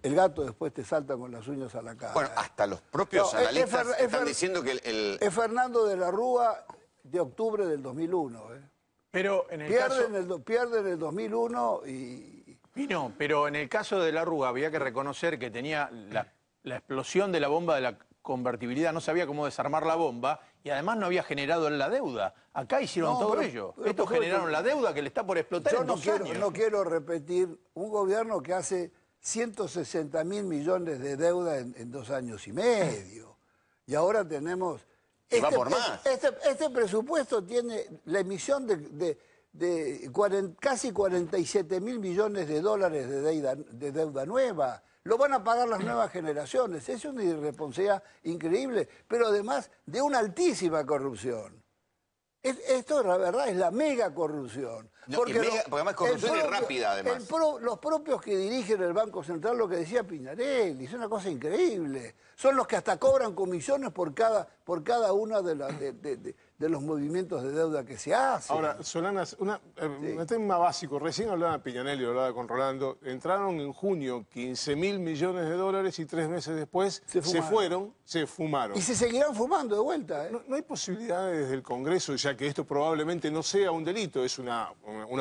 el gato después te salta con las uñas a la cara. Bueno, hasta los propios analistas están diciendo que Es Fernando de la Rúa de octubre del 2001. Pero en el Pierden el 2001 y... Pino, pero en el caso de la Rúa había que reconocer que tenía la explosión de la bomba de la convertibilidad, no sabía cómo desarmar la bomba y además no había generado la deuda. Acá hicieron todo ello. Estos generaron la deuda que le está por explotar en 2 años. No quiero repetir un gobierno que hace 160.000 millones de deuda en 2 años y medio. Y ahora tenemos... va por más. Este presupuesto tiene la emisión de casi 47.000 millones de dólares de deuda nueva. Lo van a pagar las nuevas generaciones. Es una irresponsabilidad increíble, pero además de una altísima corrupción. Esto, la verdad, es la mega corrupción. Porque además corrupción y rápida, además. Los propios que dirigen el Banco Central, lo que decía Pinarelli, es una cosa increíble. Son los que hasta cobran comisiones por cada uno de los movimientos de deuda que se hacen. Ahora, Solanas, un tema básico. Recién hablaba Pinarelli, hablaba con Rolando. Entraron en junio 15.000 millones de dólares y 3 meses después se fumaron. Y se seguirán fumando de vuelta. No hay posibilidades desde el Congreso, ya que esto probablemente no sea un delito, es una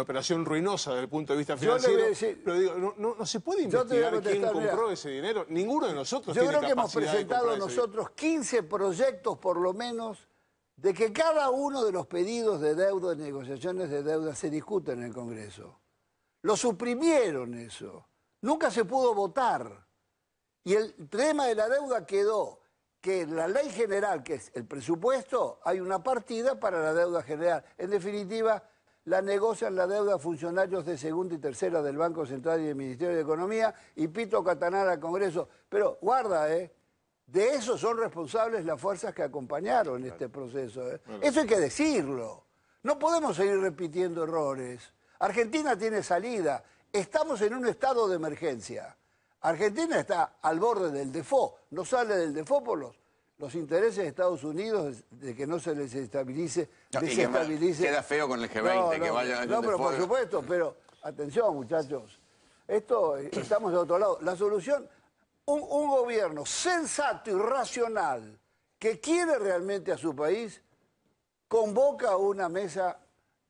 operación ruinosa desde el punto de vista financiero. Pero digo, no se puede investigar quién compró ese dinero. Ninguno de nosotros tiene capacidad de comprar ese dinero. Yo creo que hemos presentado nosotros 15 proyectos, por lo menos, de que cada uno de los pedidos de deuda, de negociaciones de deuda, se discute en el Congreso. Lo suprimieron eso. Nunca se pudo votar. Y el tema de la deuda quedó que en la ley general, que es el presupuesto, hay una partida para la deuda general. En definitiva, la negocian la deuda funcionarios de segunda y tercera del Banco Central y del Ministerio de Economía y Pito Catanar al Congreso. Pero guarda, de eso son responsables las fuerzas que acompañaron este proceso. Eso hay que decirlo. No podemos seguir repitiendo errores. Argentina tiene salida. Estamos en un estado de emergencia. Argentina está al borde del default. No sale del default por los intereses de Estados Unidos de que no se les desestabilice. Queda feo con el G20 que vaya... No, pero por supuesto, pero atención, muchachos. Estamos de otro lado. La solución... Un gobierno sensato y racional que quiere realmente a su país, convoca una mesa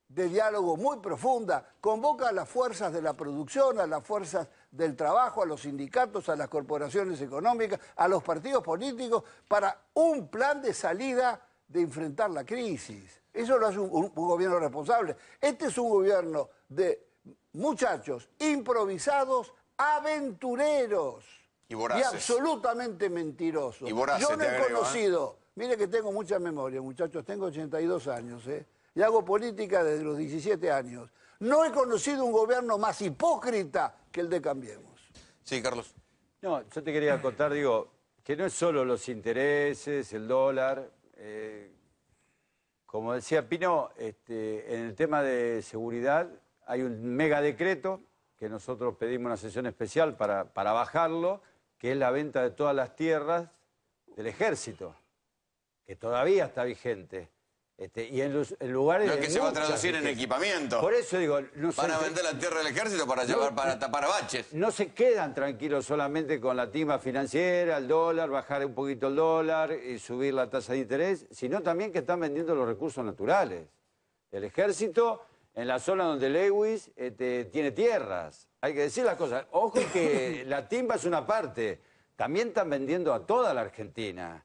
de diálogo muy profunda, convoca a las fuerzas de la producción, a las fuerzas del trabajo, a los sindicatos, a las corporaciones económicas, a los partidos políticos, para un plan de salida de enfrentar la crisis. Eso lo hace un gobierno responsable. Este es un gobierno de muchachos improvisados, aventureros. Y absolutamente mentiroso. Yo no he conocido, mire que tengo mucha memoria, muchachos, tengo 82 años, y hago política desde los 17 años. No he conocido un gobierno más hipócrita que el de Cambiemos. Sí, Carlos. No, yo te quería contar, que no es solo los intereses, el dólar. Como decía Pino, en el tema de seguridad hay un mega decreto que nosotros pedimos una sesión especial para bajarlo, que es la venta de todas las tierras del ejército, que todavía está vigente. Y en lugares... No es que se va a traducir en equipamiento. Por eso digo... Van a vender la tierra del ejército para tapar baches. No se quedan tranquilos solamente con la timba financiera, el dólar, bajar un poquito el dólar y subir la tasa de interés, sino también que están vendiendo los recursos naturales. El ejército, en la zona donde Lewis tiene tierras. Hay que decir las cosas. Ojo que la timba es una parte. También están vendiendo a toda la Argentina.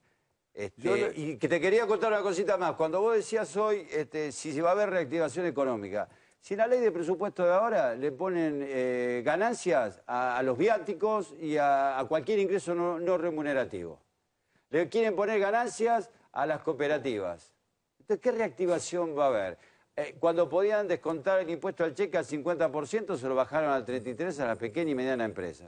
Y que te quería contar una cosita más. Cuando vos decías hoy si se va a haber reactivación económica, si la ley de presupuesto de ahora le ponen ganancias a los viáticos y a cualquier ingreso no remunerativo. Le quieren poner ganancias a las cooperativas. Entonces, ¿qué reactivación va a haber? Cuando podían descontar el impuesto al cheque al 50%, se lo bajaron al 33% a la pequeña y mediana empresa.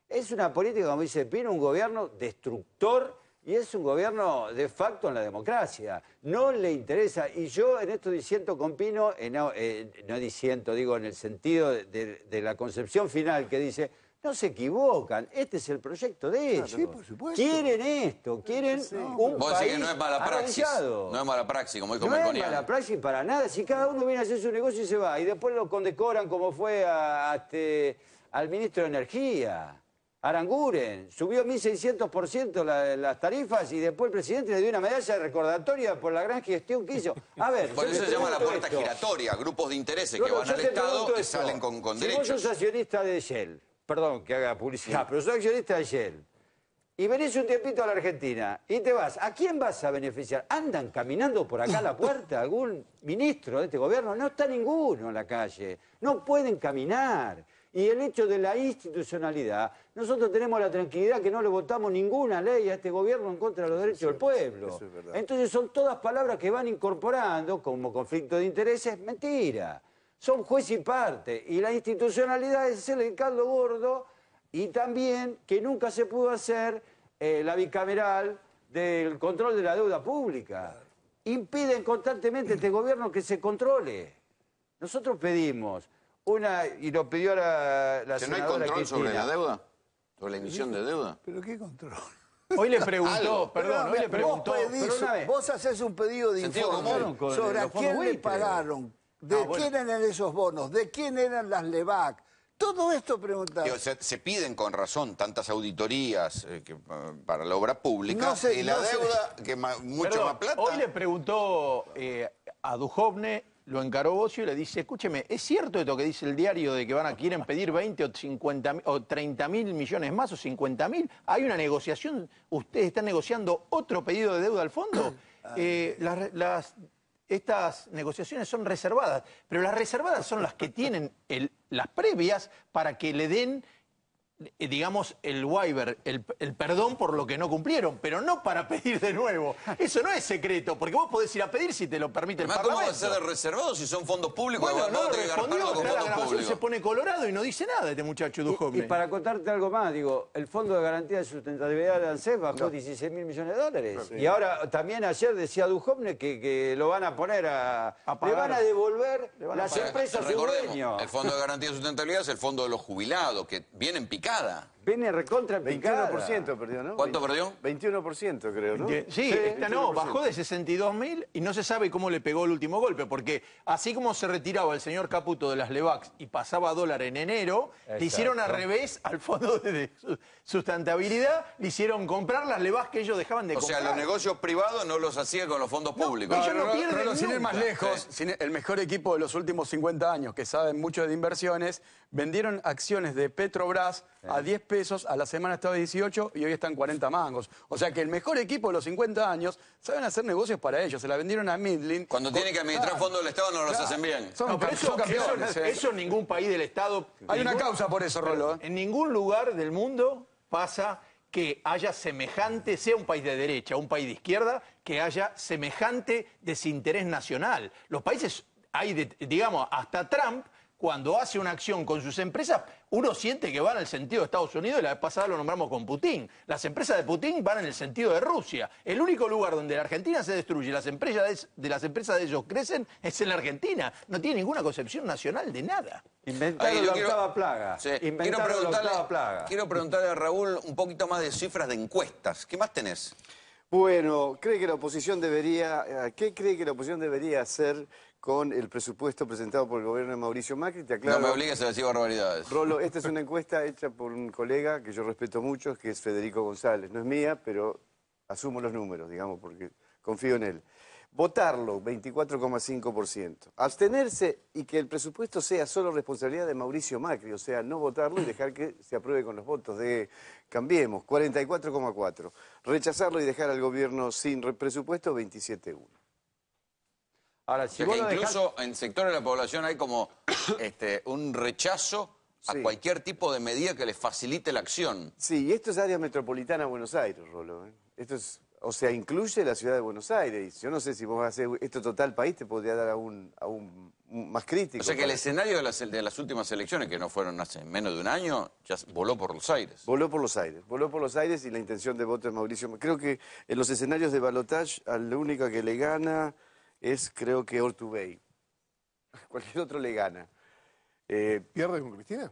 Es una política, como dice Pino, un gobierno destructor y es un gobierno de facto en la democracia. No le interesa, y yo en esto disiento con Pino, no disiento, digo en el sentido de la concepción final que dice, No se equivocan, este es el proyecto de ellos. Sí, por supuesto. Quieren esto, quieren un Vos país decís que no es mala praxis. arraigado. No es mala praxis, como dijo No es Melconian. mala praxis para nada. Si cada uno viene a hacer su negocio y se va, y después lo condecoran como fue al ministro de Energía, Aranguren. Subió 1.600% las tarifas y después el presidente le dio una medalla recordatoria por la gran gestión que hizo. A ver, Por yo eso te se llama la pregunto puerta esto. giratoria, grupos de intereses que Yo van al te Estado pregunto y esto. salen con Si vos derechos. sos accionista de Shell, perdón que haga publicidad, pero sos accionista de Shell, y venís un tiempito a la Argentina y te vas, ¿a quién vas a beneficiar? ¿Andan caminando por acá a la puerta algún ministro de este gobierno? No está ninguno en la calle, no pueden caminar. Y el hecho de la institucionalidad, nosotros tenemos la tranquilidad que no le votamos ninguna ley a este gobierno en contra de los derechos del pueblo. Eso es verdad. Entonces son todas palabras que van incorporando como conflicto de intereses, mentira. Son juez y parte. Y la institucionalidad es el caldo gordo y también que nunca se pudo hacer la bicameral del control de la deuda pública. Impiden constantemente este gobierno que se controle. Nosotros pedimos y lo pidió la ¿Que no hay senadora control sobre Cristina. la deuda? ¿Sobre la emisión de deuda? ¿Pero qué control? Hoy le preguntó, Perdón, hoy le preguntó. Vos hacés un pedido de Sentido informe común. sobre a los fondos quién le buitre. pagaron, de quién eran esos bonos, de quién eran las LEVAC. Todo esto preguntado. Digo, se piden con razón tantas auditorías para la obra pública No sé, y la no sé. deuda, que mucho Perdón, más plata. Hoy le preguntó a Duhovne, lo encaró Bocio y le dice, escúcheme, ¿es cierto esto que dice el diario de que quieren pedir 20 o 50 o 30 mil millones más o 50 mil? ¿Hay una negociación? ¿Ustedes están negociando otro pedido de deuda al fondo? Estas negociaciones son reservadas, pero las reservadas son las que tienen las previas para que le den, digamos, el waiver, el perdón por lo que no cumplieron, pero no para pedir de nuevo. Eso no es secreto, porque vos podés ir a pedir si te lo permite el Además, ¿cómo va a Parlamento. ser reservado si son fondos públicos? Bueno, Vos no lo tenés que respondió, garparlo con la fondos grabación públicos. se pone colorado y no dice nada este muchacho Duhovne. Y para contarte algo más, digo, el Fondo de Garantía de Sustentabilidad de ANSES bajó 16 mil millones de dólares. Sí. Y ahora, también ayer decía Duhovne que lo van a poner le van a devolver las empresas a su Recordemos, dueño. el Fondo de Garantía de Sustentabilidad es el fondo de los jubilados, que viene en picada. Viene recontra en picada. 21% perdió, ¿no? ¿Cuánto perdió? 21% creo, ¿no? Sí, bajó de 62.000 y no se sabe cómo le pegó el último golpe, porque así como se retiraba el señor Caputo de las LEVACs y pasaba a dólar en enero, le hicieron al revés al Fondo de Sustentabilidad, le hicieron comprar las LEVACs que ellos dejaban de O sea, comprar. los negocios privados no los hacía con los fondos públicos. ellos no pierden Rolo, sin ir nunca. más lejos, el mejor equipo de los últimos 50 años, que saben mucho de inversiones, vendieron acciones de Petrobras a 10 pesos, a la semana estaba 18 y hoy están 40 mangos. O sea que el mejor equipo de los 50 años saben hacer negocios para ellos. Se la vendieron a Midland. Cuando tienen que administrar fondos del Estado no los hacen bien. Son, Pero son campeones. eso en ningún país del Estado... Hay una causa por eso, Rolo. En ningún lugar del mundo pasa que haya semejante, sea un país de derecha o un país de izquierda, que haya semejante desinterés nacional. Los países, digamos, hasta Trump, cuando hace una acción con sus empresas, uno siente que van en el sentido de Estados Unidos, y la vez pasada lo nombramos con Putin. Las empresas de Putin van en el sentido de Rusia. El único lugar donde la Argentina se destruye y las empresas de ellos crecen es en la Argentina. No tiene ninguna concepción nacional de nada. Inventaron la octava plaga. Sí, Inventaron la octava plaga. quiero preguntarle a Raúl un poquito más de cifras de encuestas. ¿Qué más tenés? Bueno, ¿qué cree que la oposición debería hacer con el presupuesto presentado por el gobierno de Mauricio Macri? Te aclaro, No me obligues a decir barbaridades. Rolo, esta es una encuesta hecha por un colega que yo respeto mucho, que es Federico González. No es mía, pero asumo los números, digamos, porque confío en él. Votarlo, 24,5%. Abstenerse y que el presupuesto sea solo responsabilidad de Mauricio Macri, o sea, no votarlo y dejar que se apruebe con los votos de Cambiemos, 44,4%. Rechazarlo y dejar al gobierno sin presupuesto, 27,1%. Ahora, O sea que incluso en sectores de la población hay como un rechazo a cualquier tipo de medida que les facilite la acción. Sí, y esto es área metropolitana de Buenos Aires, Rolo. Esto es, o sea, incluye la ciudad de Buenos Aires. Yo no sé si vos vas a hacer esto total país, te podría dar aún más crítico. O sea que el escenario de las últimas elecciones, que no fueron hace menos de un año, ya voló por los aires. Voló por los aires y la intención de voto es Mauricio. Creo que en los escenarios de balotaje, a la única que le gana es, creo que Ortubey. Cualquier otro le gana. ¿Pierde con Cristina?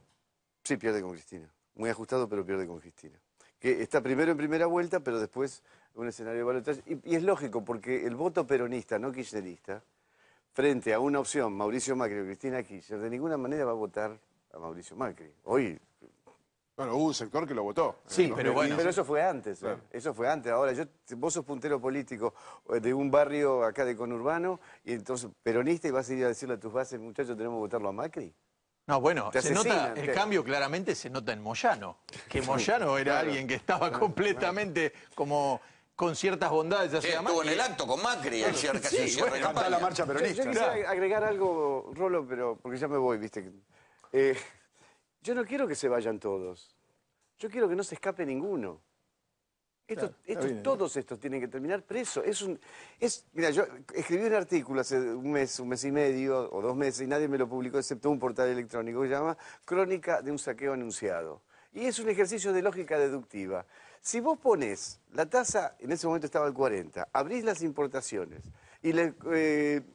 Sí, pierde con Cristina. muy ajustado, pero pierde con Cristina. Que está primero en primera vuelta, pero después un escenario de balotaje. Y es lógico, porque el voto peronista, no kirchnerista, frente a una opción, Mauricio Macri o Cristina Kirchner, de ninguna manera va a votar a Mauricio Macri. Hoy... Bueno, hubo un sector que lo votó. Sí, pero bueno. Pero eso fue antes, Claro. Eso fue antes. Ahora, vos sos puntero político de un barrio acá de conurbano, y entonces peronista, y vas a ir a decirle a tus bases, muchachos, tenemos que votarlo a Macri. No, bueno, Te se nota, asesinan, el te- cambio claramente se nota en Moyano. Que Moyano era Claro. alguien que estaba completamente como con ciertas bondades hacia Estuvo Macri. en el acto con Macri, el cierre, casi un cierre de campaña. Yo quisiera agregar algo, Rolo, pero porque ya me voy, ¿viste? Yo no quiero que se vayan todos. Yo quiero que no se escape ninguno. Todos estos tienen que terminar presos. Mira, yo escribí un artículo hace un mes y medio o 2 meses y nadie me lo publicó excepto un portal electrónico que se llama Crónica de un saqueo anunciado. Y es un ejercicio de lógica deductiva. Si vos ponés la tasa, en ese momento estaba al 40, abrís las importaciones y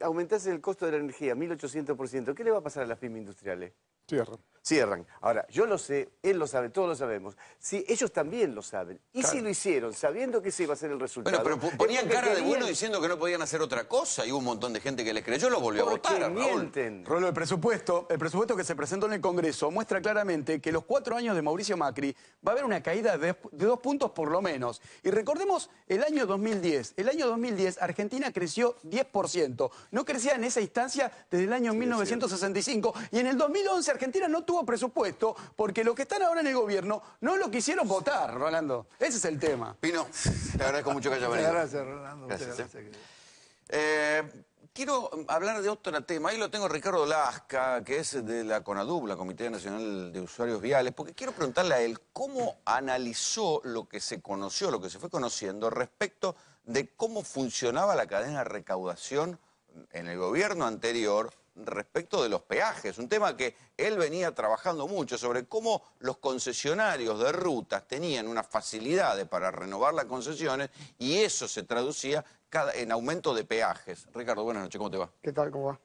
aumentás el costo de la energía 1.800%, ¿qué le va a pasar a las pymes industriales? Cierran. Ahora, yo lo sé, él lo sabe, todos lo sabemos. Sí, ellos también lo saben. Y si lo hicieron, sabiendo que ese iba a ser el resultado... Bueno, pero es ponían porque cara de querían- bueno diciendo que no podían hacer otra cosa y hubo un montón de gente que les creyó, lo volvió a votar, Raúl. Rolo, el presupuesto que se presentó en el Congreso muestra claramente que los 4 años de Mauricio Macri va a haber una caída de 2 puntos por lo menos. Y recordemos el año 2010. El año 2010 Argentina creció 10%. No crecía en esa instancia desde el año 1965. Y en el 2011 Argentina no tuvo presupuesto porque los que están ahora en el gobierno no lo quisieron votar, Rolando. Ese es el tema. Pino, te agradezco mucho que hayas venido. Muchas gracias, Rolando. Gracias, Muchas gracias. Quiero hablar de otro tema. Ahí lo tengo Ricardo Lasca, que es de la CONADUB, la Comité Nacional de Usuarios Viales, porque quiero preguntarle a él cómo analizó lo que se conoció, lo que se fue conociendo respecto de cómo funcionaba la cadena de recaudación en el gobierno anterior respecto de los peajes. Un tema que él venía trabajando mucho sobre cómo los concesionarios de rutas tenían unas facilidades para renovar las concesiones y eso se traducía en aumento de peajes. Ricardo, buenas noches, ¿cómo te va? ¿Qué tal? ¿Cómo va?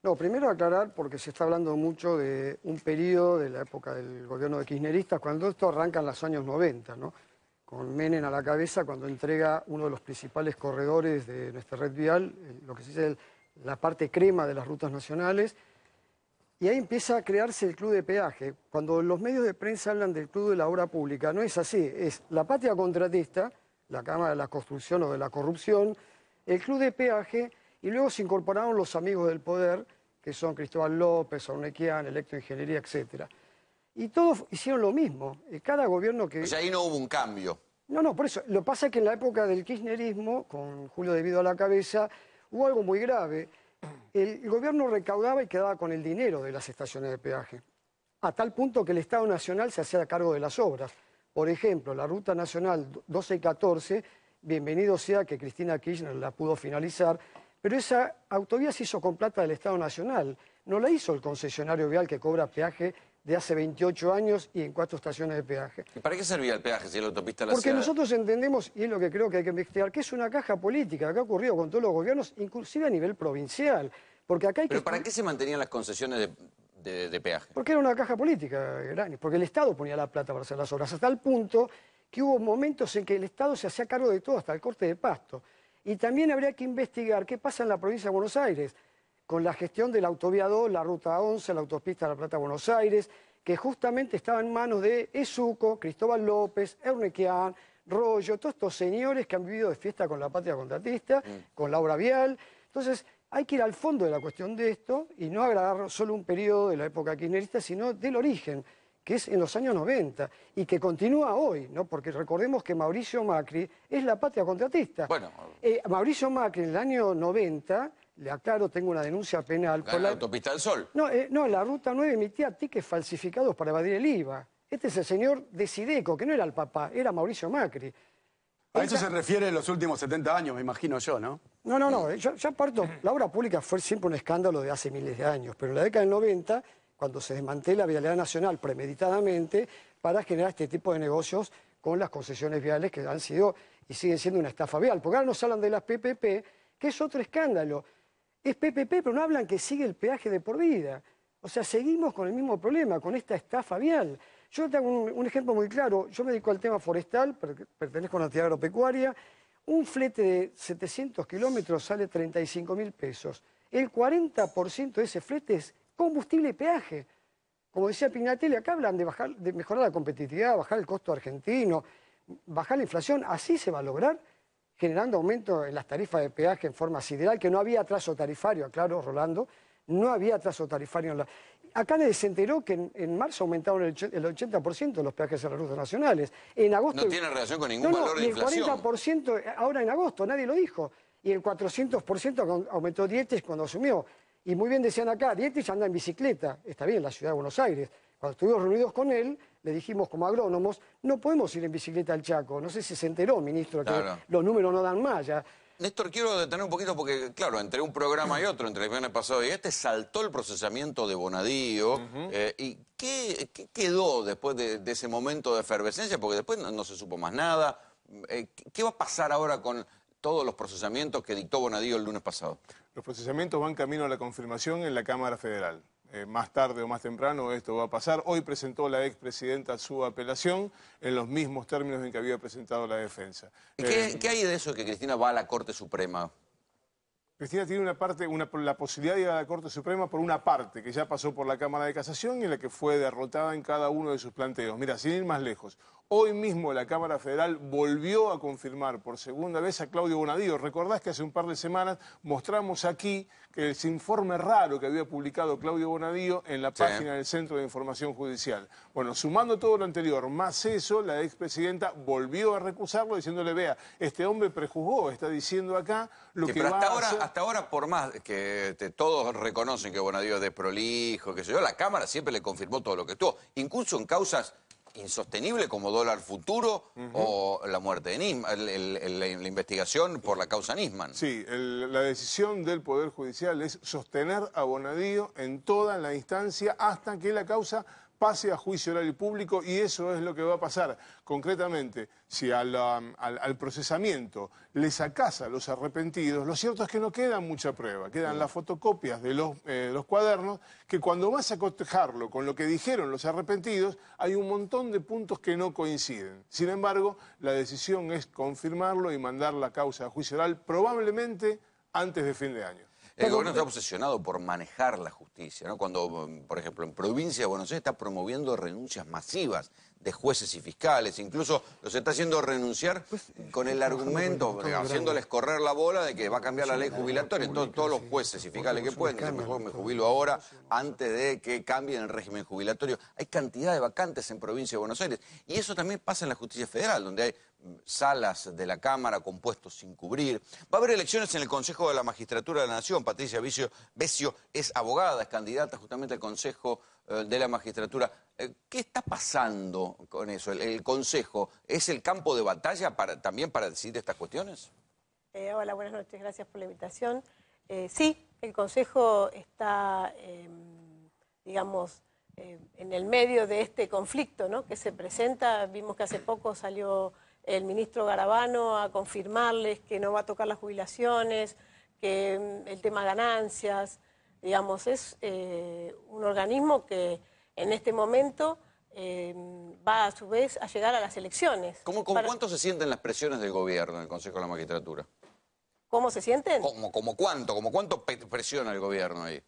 No, primero aclarar, porque se está hablando mucho de un periodo de la época del gobierno de kirchneristas, cuando esto arranca en los años 90, ¿no? Con Menem a la cabeza, cuando entrega uno de los principales corredores de nuestra red vial, lo que se dice la parte crema de las rutas nacionales, y ahí empieza a crearse el club de peaje. Cuando los medios de prensa hablan del club de la obra pública, no es así, es la patria contratista, la Cámara de la Construcción o de la Corrupción, el club de peaje, y luego se incorporaron los amigos del poder, que son Cristóbal López, Ornequian, Electroingeniería, etc. Y todos hicieron lo mismo. Cada gobierno que... O sea, ahí no hubo un cambio. No, por eso. Lo que pasa es que en la época del kirchnerismo, con Julio De Vido a la cabeza, hubo algo muy grave. El gobierno recaudaba y quedaba con el dinero de las estaciones de peaje, a tal punto que el Estado Nacional se hacía cargo de las obras. Por ejemplo, la Ruta Nacional 12 y 14, bienvenido sea que Cristina Kirchner la pudo finalizar, pero esa autovía se hizo con plata del Estado Nacional. No la hizo el concesionario vial que cobra peaje de hace 28 años y en 4 estaciones de peaje. ¿Y para qué servía el peaje si la autopista la Porque hacía? nosotros entendemos, y es lo que creo que hay que investigar, que es una caja política que ha ocurrido con todos los gobiernos, inclusive a nivel provincial. Porque acá hay ¿Pero que... para qué se mantenían las concesiones de peaje? Porque era una caja política, Grani, porque el Estado ponía la plata para hacer las obras, hasta el punto que hubo momentos en que el Estado se hacía cargo de todo, hasta el corte de pasto. Y también habría que investigar qué pasa en la provincia de Buenos Aires, con la gestión de la autovía 2, la ruta 11, la autopista de La Plata-Buenos Aires, que justamente estaba en manos de Esuco, Cristóbal López, Ernequian, Rollo, todos estos señores que han vivido de fiesta con la patria contratista, con la obra vial. Entonces, hay que ir al fondo de la cuestión de esto y no agarrar solo un periodo de la época kirchnerista, sino del origen, que es en los años 90 y que continúa hoy, ¿no? Porque recordemos que Mauricio Macri es la patria contratista. Bueno, Mauricio Macri en el año 90, le aclaro, tengo una denuncia penal por la autopista del Sol. No, la Ruta 9 emitía tickets falsificados para evadir el IVA. Este es el señor de Sideco, que no era el papá, era Mauricio Macri. A eso se refiere en los últimos 70 años, me imagino yo, ¿no? No, yo parto, la obra pública fue siempre un escándalo de hace miles de años, pero en la década del 90, cuando se desmantela la Vialidad Nacional premeditadamente para generar este tipo de negocios con las concesiones viales que han sido y siguen siendo una estafa vial. Porque ahora nos hablan de las PPP, que es otro escándalo. Es PPP, pero no hablan que sigue el peaje de por vida. O sea, seguimos con el mismo problema, con esta estafa vial. Yo tengo un ejemplo muy claro. Yo me dedico al tema forestal, pertenezco a una actividad agropecuaria. Un flete de 700 kilómetros sale 35.000 pesos. El 40% de ese flete es combustible y peaje. Como decía Pignatelli, acá hablan de mejorar la competitividad, bajar el costo argentino, bajar la inflación. Así se va a lograr, generando aumento en las tarifas de peaje en forma sideral, que no había atraso tarifario, aclaro, Rolando, no había atraso tarifario. Acá se enteró que en marzo aumentaron el 80% los peajes en las rutas nacionales. En agosto, no tiene relación con ningún valor de inflación. El 40% ahora en agosto, nadie lo dijo. Y el 400% aumentó Dietrich cuando asumió. Y muy bien decían acá, Dietrich anda en bicicleta, está bien, en la ciudad de Buenos Aires. Cuando estuvimos reunidos con él, le dijimos como agrónomos, no podemos ir en bicicleta al Chaco. No sé si se enteró, ministro, que los números no dan más ya. Néstor, quiero detener un poquito porque, claro, entre un programa y otro, entre el viernes pasado y este, saltó el procesamiento de Bonadío. ¿Y qué quedó después de ese momento de efervescencia? Porque después no se supo más nada. ¿Qué va a pasar ahora con todos los procesamientos que dictó Bonadío el lunes pasado? Los procesamientos van camino a la confirmación en la Cámara Federal. Más tarde o más temprano esto va a pasar. Hoy presentó la expresidenta su apelación en los mismos términos en que había presentado la defensa. ¿Qué hay de eso que Cristina va a la Corte Suprema? Cristina tiene la posibilidad de ir a la Corte Suprema por una parte, que ya pasó por la Cámara de Casación y en la que fue derrotada en cada uno de sus planteos. Mira, sin ir más lejos, hoy mismo la Cámara Federal volvió a confirmar por segunda vez a Claudio Bonadío. Recordás que hace un par de semanas mostramos aquí que ese informe raro que había publicado Claudio Bonadío en la página del Centro de Información Judicial. Bueno, sumando todo lo anterior, más eso, la expresidenta volvió a recusarlo diciéndole, vea, este hombre prejuzgó, está diciendo acá lo que va a hacer. Hasta ahora, por más que todos reconocen que Bonadío es desprolijo, que sé yo, la Cámara siempre le confirmó todo lo que estuvo, incluso en causas insostenible como dólar futuro o la muerte de Nisman, la investigación por la causa Nisman. Sí, la decisión del Poder Judicial es sostener a Bonadío en toda la instancia hasta que la causa pase a juicio oral y público, y eso es lo que va a pasar. Concretamente, si al procesamiento le sacás a los arrepentidos, lo cierto es que no queda mucha prueba, quedan las fotocopias de los cuadernos, que cuando vas a cotejarlo con lo que dijeron los arrepentidos, hay un montón de puntos que no coinciden. Sin embargo, la decisión es confirmarlo y mandar la causa a juicio oral, probablemente antes de fin de año. El gobierno está obsesionado por manejar la justicia, ¿no? Cuando, por ejemplo, en provincia de Buenos Aires está promoviendo renuncias masivas de jueces y fiscales, incluso los está haciendo renunciar con el argumento, haciéndoles correr la bola de que va a cambiar la ley jubilatoria. Entonces, todos los jueces y fiscales que pueden, dicen, mejor me jubilo ahora antes de que cambien el régimen jubilatorio. Hay cantidad de vacantes en provincia de Buenos Aires. Y eso también pasa en la justicia federal, donde hay salas de la Cámara con puestos sin cubrir. Va a haber elecciones en el Consejo de la Magistratura de la Nación. Patricia Besio es abogada, es candidata justamente al Consejo de la Magistratura. ¿Qué está pasando con eso? ¿El Consejo es el campo de batalla también para decidir estas cuestiones? Hola, buenas noches, gracias por la invitación. Sí, el Consejo está, digamos, en el medio de este conflicto, ¿no?, que se presenta. Vimos que hace poco salió el ministro Garabano a confirmarles que no va a tocar las jubilaciones, que el tema ganancias, digamos, es un organismo que en este momento va a su vez a llegar a las elecciones. ¿Cuánto se sienten las presiones del gobierno en el Consejo de la Magistratura? ¿Cómo se sienten? ¿Como cuánto presiona el gobierno ahí?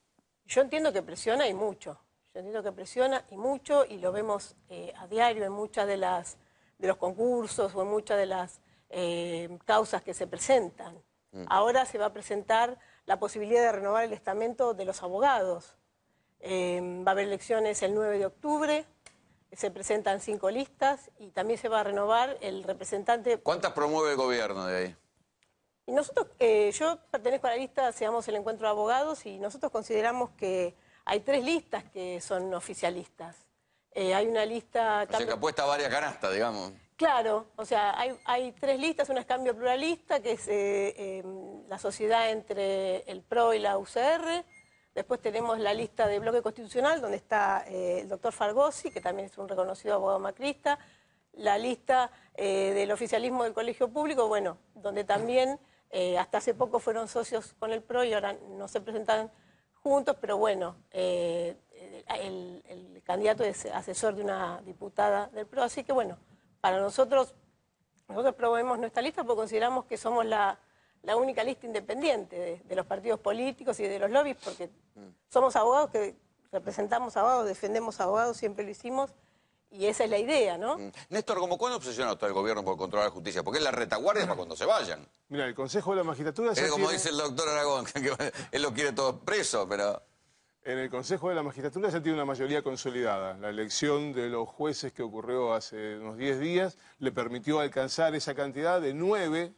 Yo entiendo que presiona y mucho. Yo entiendo que presiona y mucho, y lo vemos a diario en muchas de los concursos o en muchas de las causas que se presentan. Ahora se va a presentar la posibilidad de renovar el estamento de los abogados. Va a haber elecciones el 9 de octubre, se presentan 5 listas y también se va a renovar el representante... ¿Cuántas promueve el gobierno de ahí? Y nosotros, yo pertenezco a la lista Seamos el Encuentro de Abogados, y nosotros consideramos que hay 3 listas que son oficialistas. Hay una lista... O sea, que apuesta a varias canastas, digamos. Claro, o sea, hay 3 listas. Una es Cambio Pluralista, que es la sociedad entre el PRO y la UCR. Después tenemos la lista de Bloque Constitucional, donde está el doctor Fargosi, que también es un reconocido abogado macrista. La lista del oficialismo del Colegio Público, bueno, donde también hasta hace poco fueron socios con el PRO y ahora no se presentan juntos, pero bueno, el candidato es asesor de una diputada del PRO, así que bueno, para nosotros promovemos nuestra lista porque consideramos que somos la única lista independiente de los partidos políticos y de los lobbies, porque somos abogados que representamos abogados, defendemos abogados, siempre lo hicimos, y esa es la idea, ¿no? Néstor, ¿cómo cuándo obsesiona todo el gobierno por controlar la justicia? Porque es la retaguardia para cuando se vayan. Mira, el Consejo de la Magistratura... Es como dice el doctor Aragón, que él lo quiere todo preso, pero... En el Consejo de la Magistratura ya tiene una mayoría consolidada. La elección de los jueces que ocurrió hace unos 10 días le permitió alcanzar esa cantidad de 9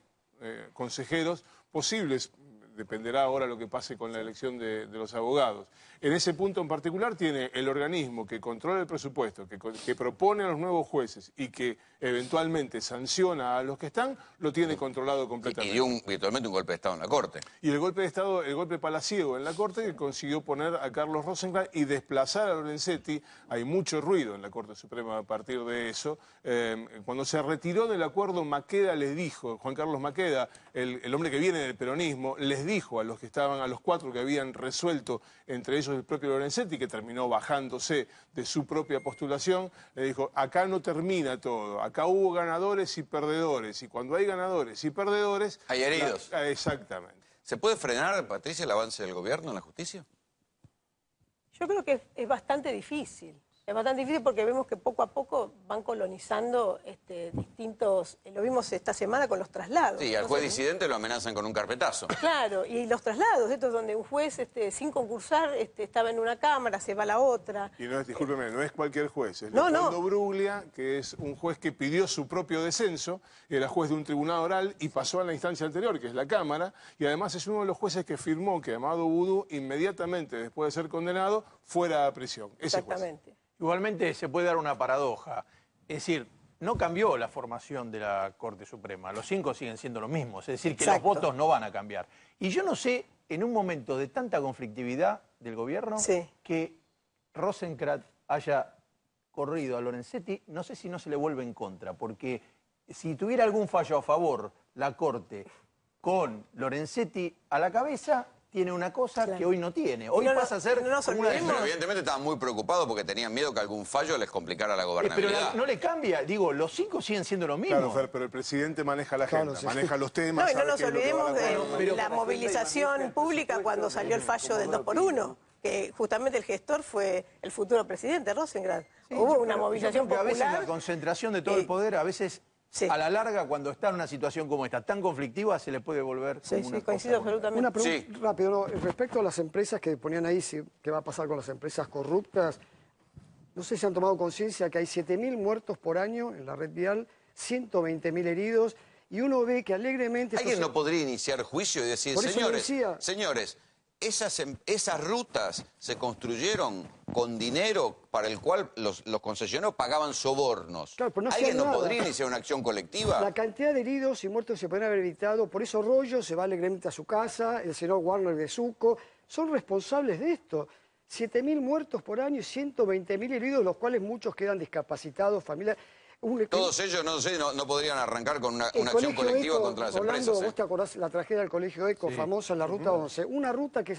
consejeros posibles. Dependerá ahora lo que pase con la elección de los abogados. En ese punto en particular tiene el organismo que controla el presupuesto, que propone a los nuevos jueces y que eventualmente sanciona a los que están, lo tiene controlado completamente. Y dio virtualmente un golpe de Estado en la Corte. Y el golpe de Estado, el golpe palaciego en la Corte, que consiguió poner a Carlos Rosenkrantz y desplazar a Lorenzetti. Hay mucho ruido en la Corte Suprema a partir de eso. Cuando se retiró del acuerdo, Maqueda les dijo, Juan Carlos Maqueda, el hombre que viene del peronismo, les dijo a los que estaban, a los 4 que habían resuelto, entre ellos el propio Lorenzetti, que terminó bajándose de su propia postulación, le dijo, acá no termina todo, acá hubo ganadores y perdedores, y cuando hay ganadores y perdedores... Hay heridos. Exactamente. ¿Se puede frenar, Patricia, el avance del gobierno en la justicia? Yo creo que es bastante difícil. Es bastante difícil porque vemos que poco a poco van colonizando distintos... Lo vimos esta semana con los traslados. Sí, al juez disidente lo amenazan con un carpetazo. Claro, y los traslados, estos donde un juez sin concursar estaba en una cámara, se va a la otra. Y no es, discúlpeme, no es cualquier juez, es No, Leopoldo Bruglia, que es un juez que pidió su propio descenso, era juez de un tribunal oral y pasó a la instancia anterior, que es la Cámara, y además es uno de los jueces que firmó que Amado Vudú, inmediatamente después de ser condenado, fuera a prisión. Ese Exactamente. Juez. Igualmente se puede dar una paradoja. Es decir, no cambió la formación de la Corte Suprema. Los 5 siguen siendo los mismos. Es decir, que los votos no van a cambiar. Y yo no sé, en un momento de tanta conflictividad del gobierno, que Rosenkrantz haya corrido a Lorenzetti, no sé si no se le vuelve en contra. Porque si tuviera algún fallo a favor la Corte con Lorenzetti a la cabeza... tiene una cosa que hoy no tiene. Hoy pasa a ser una... Pero evidentemente estaban muy preocupados porque tenían miedo que algún fallo les complicara la gobernabilidad. Pero no le cambia. Digo, los 5 siguen siendo lo mismo. Claro, Fer, pero el presidente maneja la agenda, maneja los temas. No, y no nos olvidemos de la movilización pública cuando salió el fallo del 2x1. Que justamente el gestor fue el futuro presidente, Rosenkrantz. Hubo una movilización popular. A veces la concentración de todo el poder, a veces... a la larga, cuando está en una situación como esta, tan conflictiva, se le puede volver... coincido absolutamente. Una pregunta rápido, respecto a las empresas que ponían ahí, ¿qué va a pasar con las empresas corruptas? No sé si han tomado conciencia que hay 7.000 muertos por año en la red vial, 120.000 heridos, y uno ve que alegremente... ¿Alguien no podría iniciar juicio y decir, señores, esas rutas se construyeron con dinero para el cual los concesionarios pagaban sobornos? Claro, pero no ¿Alguien no nada. podría iniciar una acción colectiva? La cantidad de heridos y muertos se pueden haber evitado, por eso Rollo se va alegremente a su casa, el señor Warner de Suco, son responsables de esto. 7.000 muertos por año y 120.000 heridos, los cuales muchos quedan discapacitados, familias... Todos ellos, no podrían arrancar con una acción colectiva contra las empresas. ¿Vos te acordás la tragedia del Colegio Eco, famosa en la Ruta 11? Una ruta que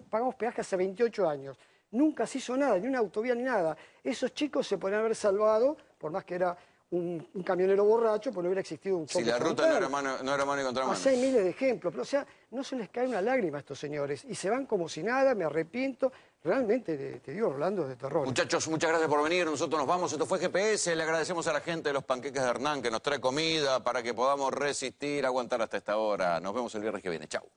pagamos peaje hace 28 años. Nunca se hizo nada, ni una autovía ni nada. Esos chicos se podrían haber salvado, por más que era un camionero borracho, pues no hubiera existido un choque. Si la ruta no era mano y contramano. Hay miles de ejemplos, pero o sea, no se les cae una lágrima a estos señores. Y se van como si nada, me arrepiento. Realmente, te digo, Rolando, de terror. Muchachos, muchas gracias por venir. Nosotros nos vamos. Esto fue GPS. Le agradecemos a la gente de los panqueques de Hernán que nos trae comida para que podamos resistir, aguantar hasta esta hora. Nos vemos el viernes que viene. Chau.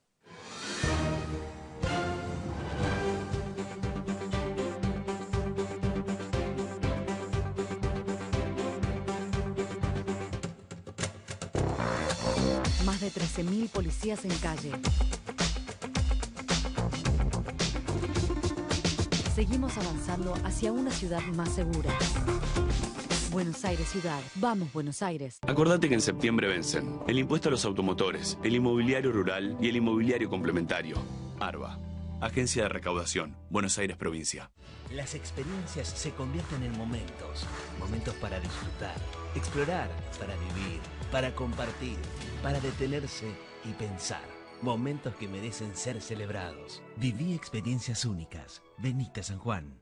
Más de 13.000 policías en calle. Seguimos avanzando hacia una ciudad más segura. Buenos Aires Ciudad. Vamos, Buenos Aires. Acordate que en septiembre vencen el impuesto a los automotores, el inmobiliario rural y el inmobiliario complementario. ARBA. Agencia de Recaudación. Buenos Aires Provincia. Las experiencias se convierten en momentos. Momentos para disfrutar, explorar, para vivir, para compartir, para detenerse y pensar. Momentos que merecen ser celebrados. Viví experiencias únicas. Venite a San Juan.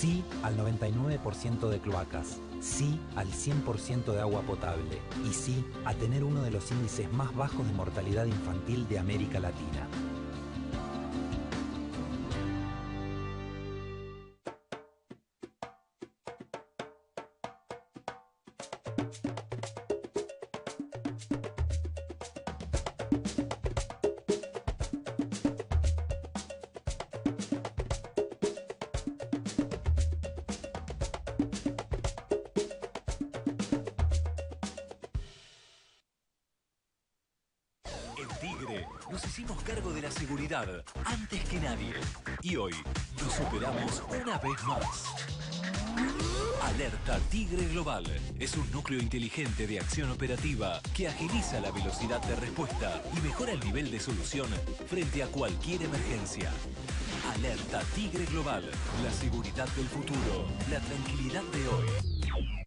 Sí al 99% de cloacas. Sí al 100% de agua potable. Y sí a tener uno de los índices más bajos de mortalidad infantil de América Latina. Nos hicimos cargo de la seguridad antes que nadie. Y hoy lo superamos una vez más. Alerta Tigre Global es un núcleo inteligente de acción operativa que agiliza la velocidad de respuesta y mejora el nivel de solución frente a cualquier emergencia. Alerta Tigre Global, la seguridad del futuro, la tranquilidad de hoy.